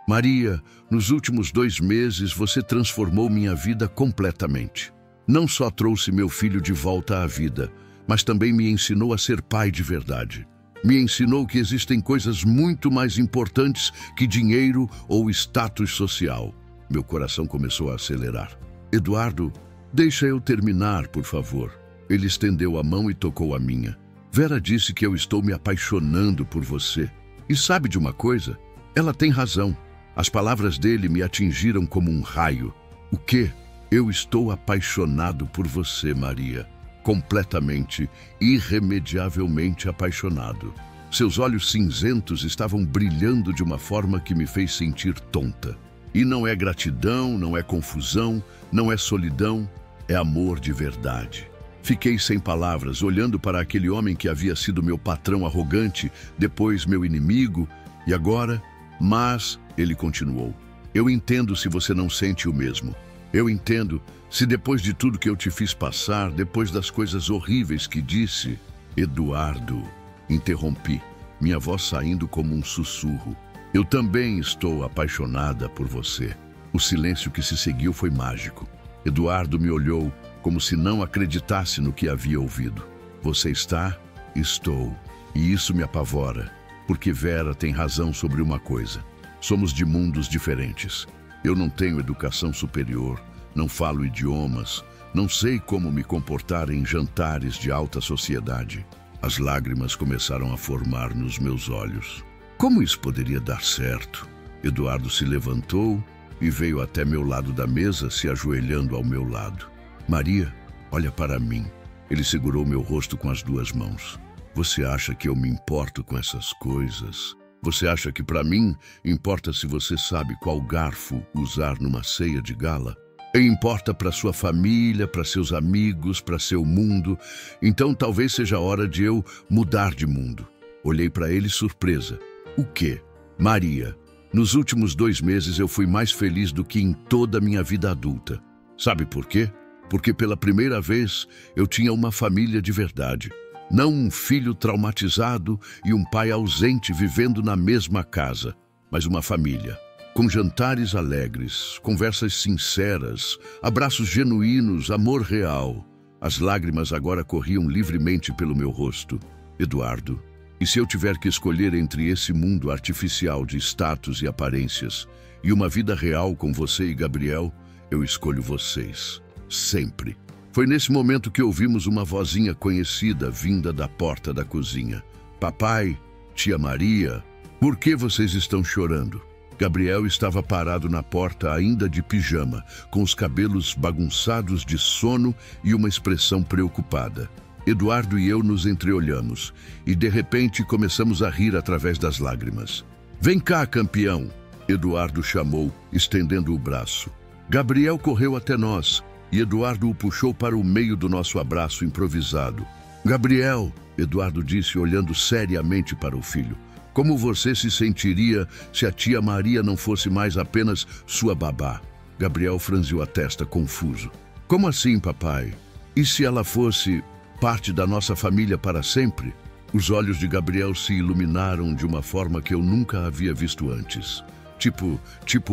Maria, nos últimos 2 meses você transformou minha vida completamente. Não só trouxe meu filho de volta à vida, mas também me ensinou a ser pai de verdade. Me ensinou que existem coisas muito mais importantes que dinheiro ou status social. Meu coração começou a acelerar. Eduardo, deixa eu terminar, por favor. Ele estendeu a mão e tocou a minha. Vera disse que eu estou me apaixonando por você. E sabe de uma coisa? Ela tem razão. As palavras dele me atingiram como um raio. O quê? Eu estou apaixonado por você, Maria. Completamente, irremediavelmente apaixonado. Seus olhos cinzentos estavam brilhando de uma forma que me fez sentir tonta. E não é gratidão, não é confusão, não é solidão, é amor de verdade. Fiquei sem palavras, olhando para aquele homem que havia sido meu patrão arrogante, depois meu inimigo, e agora... Mas, ele continuou, eu entendo se você não sente o mesmo. Eu entendo se depois de tudo que eu te fiz passar, depois das coisas horríveis que disse... Eduardo, interrompi, minha voz saindo como um sussurro. Eu também estou apaixonada por você. O silêncio que se seguiu foi mágico. Eduardo me olhou como se não acreditasse no que havia ouvido. Você está? Estou. E isso me apavora, porque Vera tem razão sobre uma coisa. Somos de mundos diferentes. Eu não tenho educação superior, não falo idiomas, não sei como me comportar em jantares de alta sociedade. As lágrimas começaram a formar nos meus olhos. Como isso poderia dar certo? Eduardo se levantou e veio até meu lado da mesa, se ajoelhando ao meu lado. Maria, olha para mim. Ele segurou meu rosto com as 2 mãos. Você acha que eu me importo com essas coisas? Você acha que para mim importa se você sabe qual garfo usar numa ceia de gala? E importa para sua família, para seus amigos, para seu mundo. Então talvez seja a hora de eu mudar de mundo. Olhei para ele surpresa. O quê? Maria, nos últimos 2 meses eu fui mais feliz do que em toda a minha vida adulta. Sabe por quê? Porque pela primeira vez eu tinha uma família de verdade. Não um filho traumatizado e um pai ausente vivendo na mesma casa, mas uma família. Com jantares alegres, conversas sinceras, abraços genuínos, amor real. As lágrimas agora corriam livremente pelo meu rosto. Eduardo, e se eu tiver que escolher entre esse mundo artificial de status e aparências e uma vida real com você e Gabriel, eu escolho vocês. Sempre. Foi nesse momento que ouvimos uma vozinha conhecida vinda da porta da cozinha. Papai, tia Maria, por que vocês estão chorando? Gabriel estava parado na porta ainda de pijama, com os cabelos bagunçados de sono e uma expressão preocupada. Eduardo e eu nos entreolhamos e de repente começamos a rir através das lágrimas. Vem cá, campeão! Eduardo chamou, estendendo o braço. Gabriel correu até nós e Eduardo o puxou para o meio do nosso abraço improvisado. Gabriel, Eduardo disse olhando seriamente para o filho, como você se sentiria se a tia Maria não fosse mais apenas sua babá? Gabriel franziu a testa, confuso. Como assim, papai? E se ela fosse parte da nossa família para sempre? Os olhos de Gabriel se iluminaram de uma forma que eu nunca havia visto antes. Tipo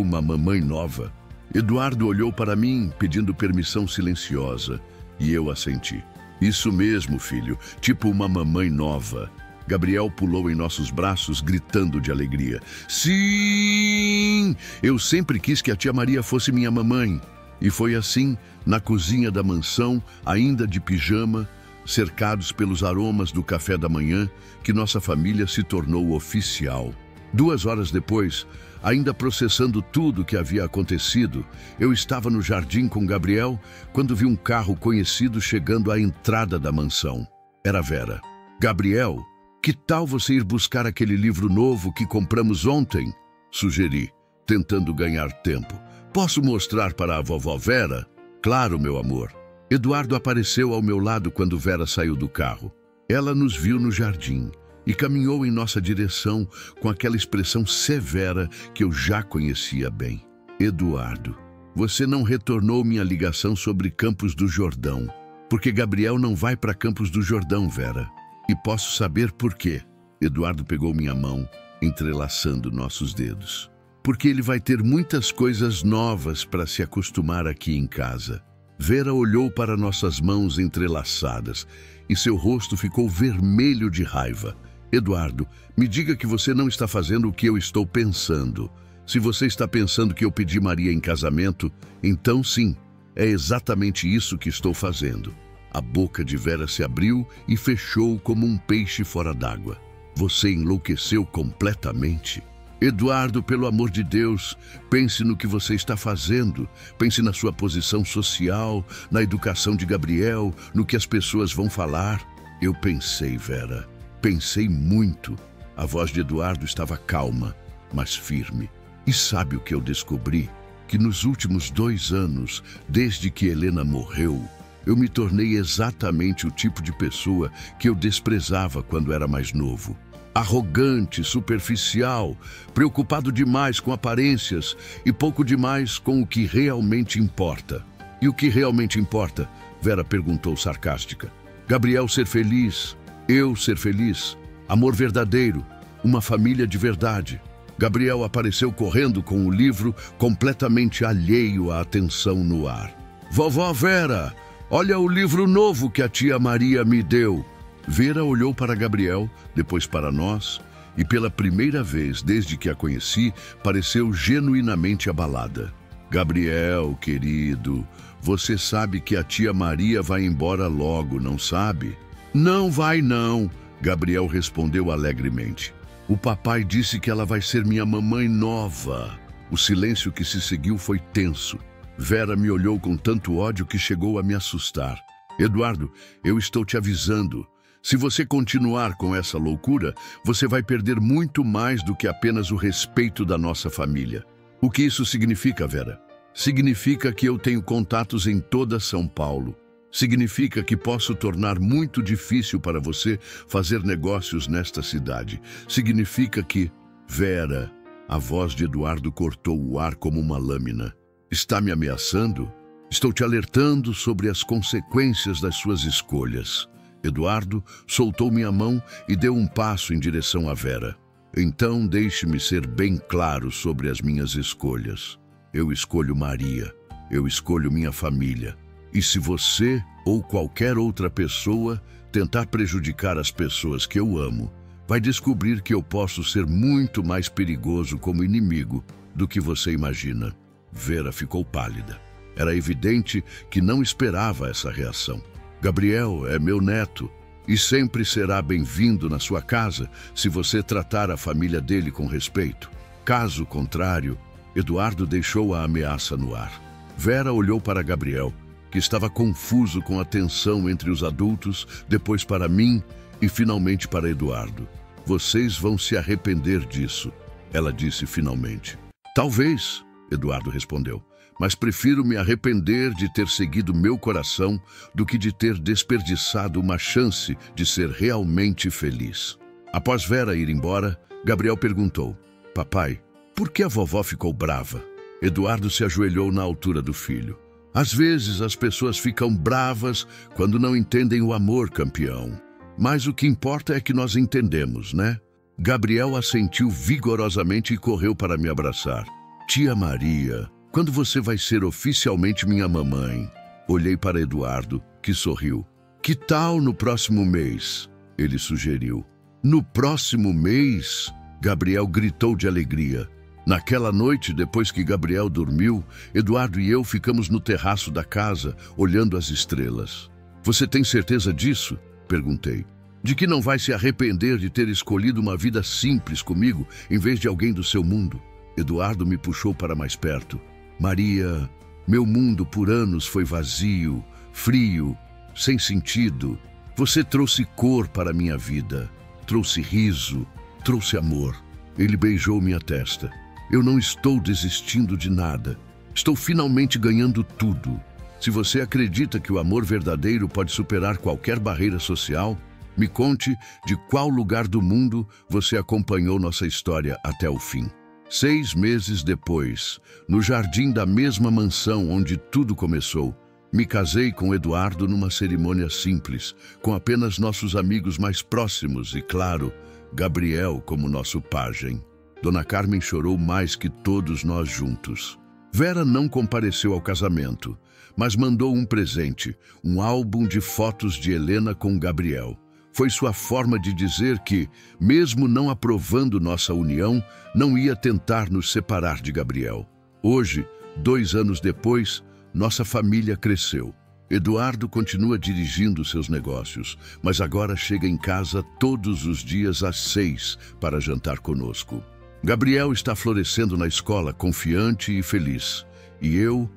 uma mamãe nova. Eduardo olhou para mim, pedindo permissão silenciosa, e eu assenti. Isso mesmo, filho, tipo uma mamãe nova. Gabriel pulou em nossos braços, gritando de alegria. Sim! Eu sempre quis que a tia Maria fosse minha mamãe. E foi assim, na cozinha da mansão, ainda de pijama, cercados pelos aromas do café da manhã, que nossa família se tornou oficial. 2 horas depois, ainda processando tudo o que havia acontecido, eu estava no jardim com Gabriel quando vi um carro conhecido chegando à entrada da mansão. Era Vera. Gabriel, que tal você ir buscar aquele livro novo que compramos ontem? Sugeri, tentando ganhar tempo. Posso mostrar para a vovó Vera? Claro, meu amor. Eduardo apareceu ao meu lado quando Vera saiu do carro. Ela nos viu no jardim e caminhou em nossa direção com aquela expressão severa que eu já conhecia bem. Eduardo, você não retornou minha ligação sobre Campos do Jordão, porque Gabriel não vai para Campos do Jordão, Vera. E posso saber por quê. Eduardo pegou minha mão, entrelaçando nossos dedos. Porque ele vai ter muitas coisas novas para se acostumar aqui em casa. Vera olhou para nossas mãos entrelaçadas e seu rosto ficou vermelho de raiva. Eduardo, me diga que você não está fazendo o que eu estou pensando. Se você está pensando que eu pedi Maria em casamento, então sim, é exatamente isso que estou fazendo. A boca de Vera se abriu e fechou como um peixe fora d'água. Você enlouqueceu completamente. Eduardo, pelo amor de Deus, pense no que você está fazendo. Pense na sua posição social, na educação de Gabriel, no que as pessoas vão falar. Eu pensei, Vera. Pensei muito. A voz de Eduardo estava calma, mas firme. E sabe o que eu descobri? Que nos últimos 2 anos, desde que Helena morreu, eu me tornei exatamente o tipo de pessoa que eu desprezava quando era mais novo. Arrogante, superficial, preocupado demais com aparências e pouco demais com o que realmente importa. E o que realmente importa? Vera perguntou sarcástica. Gabriel ser feliz, eu ser feliz, amor verdadeiro, uma família de verdade. Gabriel apareceu correndo com o livro completamente alheio à atenção no ar. Vovó Vera, olha o livro novo que a tia Maria me deu. Vera olhou para Gabriel, depois para nós, e pela primeira vez desde que a conheci, pareceu genuinamente abalada. Gabriel, querido, você sabe que a tia Maria vai embora logo, não sabe? Não vai não, Gabriel respondeu alegremente. O papai disse que ela vai ser minha mamãe nova. O silêncio que se seguiu foi tenso. Vera me olhou com tanto ódio que chegou a me assustar. Eduardo, eu estou te avisando. Se você continuar com essa loucura, você vai perder muito mais do que apenas o respeito da nossa família. O que isso significa, Vera? Significa que eu tenho contatos em toda São Paulo. Significa que posso tornar muito difícil para você fazer negócios nesta cidade. Significa que... Vera, a voz de Eduardo cortou o ar como uma lâmina. Está me ameaçando? Estou te alertando sobre as consequências das suas escolhas. Eduardo soltou minha mão e deu um passo em direção a Vera. Então deixe-me ser bem claro sobre as minhas escolhas. Eu escolho Maria. Eu escolho minha família. E se você ou qualquer outra pessoa tentar prejudicar as pessoas que eu amo, vai descobrir que eu posso ser muito mais perigoso como inimigo do que você imagina. Vera ficou pálida. Era evidente que não esperava essa reação. Gabriel é meu neto e sempre será bem-vindo na sua casa se você tratar a família dele com respeito. Caso contrário, Eduardo deixou a ameaça no ar. Vera olhou para Gabriel, que estava confuso com a tensão entre os adultos, depois para mim e finalmente para Eduardo. Vocês vão se arrepender disso, ela disse finalmente. Talvez, Eduardo respondeu. Mas prefiro me arrepender de ter seguido meu coração do que de ter desperdiçado uma chance de ser realmente feliz. Após Vera ir embora, Gabriel perguntou, papai, por que a vovó ficou brava? Eduardo se ajoelhou na altura do filho. Às vezes as pessoas ficam bravas quando não entendem o amor, campeão. Mas o que importa é que nós entendemos, né? Gabriel assentiu vigorosamente e correu para me abraçar. Tia Maria... Quando você vai ser oficialmente minha mamãe? Olhei para Eduardo, que sorriu. Que tal no próximo mês? Ele sugeriu. No próximo mês, Gabriel gritou de alegria. Naquela noite, depois que Gabriel dormiu, Eduardo e eu ficamos no terraço da casa, olhando as estrelas. Você tem certeza disso? Perguntei. De que não vai se arrepender de ter escolhido uma vida simples comigo, em vez de alguém do seu mundo? Eduardo me puxou para mais perto. Maria, meu mundo por anos foi vazio, frio, sem sentido. Você trouxe cor para minha vida, trouxe riso, trouxe amor. Ele beijou minha testa. Eu não estou desistindo de nada. Estou finalmente ganhando tudo. Se você acredita que o amor verdadeiro pode superar qualquer barreira social, me conte de qual lugar do mundo você acompanhou nossa história até o fim. 6 meses depois, no jardim da mesma mansão onde tudo começou, me casei com Eduardo numa cerimônia simples, com apenas nossos amigos mais próximos e, claro, Gabriel como nosso pajem. Dona Carmen chorou mais que todos nós juntos. Vera não compareceu ao casamento, mas mandou um presente, um álbum de fotos de Helena com Gabriel. Foi sua forma de dizer que, mesmo não aprovando nossa união, não ia tentar nos separar de Gabriel. Hoje, 2 anos depois, nossa família cresceu. Eduardo continua dirigindo seus negócios, mas agora chega em casa todos os dias às 6 para jantar conosco. Gabriel está florescendo na escola, confiante e feliz. E eu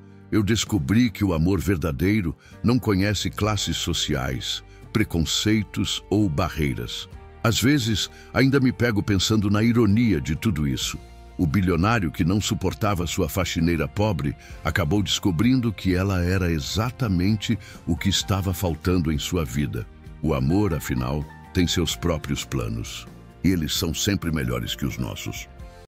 descobri que o amor verdadeiro não conhece classes sociais, preconceitos ou barreiras. Às vezes, ainda me pego pensando na ironia de tudo isso. O bilionário que não suportava sua faxineira pobre acabou descobrindo que ela era exatamente o que estava faltando em sua vida. O amor, afinal, tem seus próprios planos. E eles são sempre melhores que os nossos.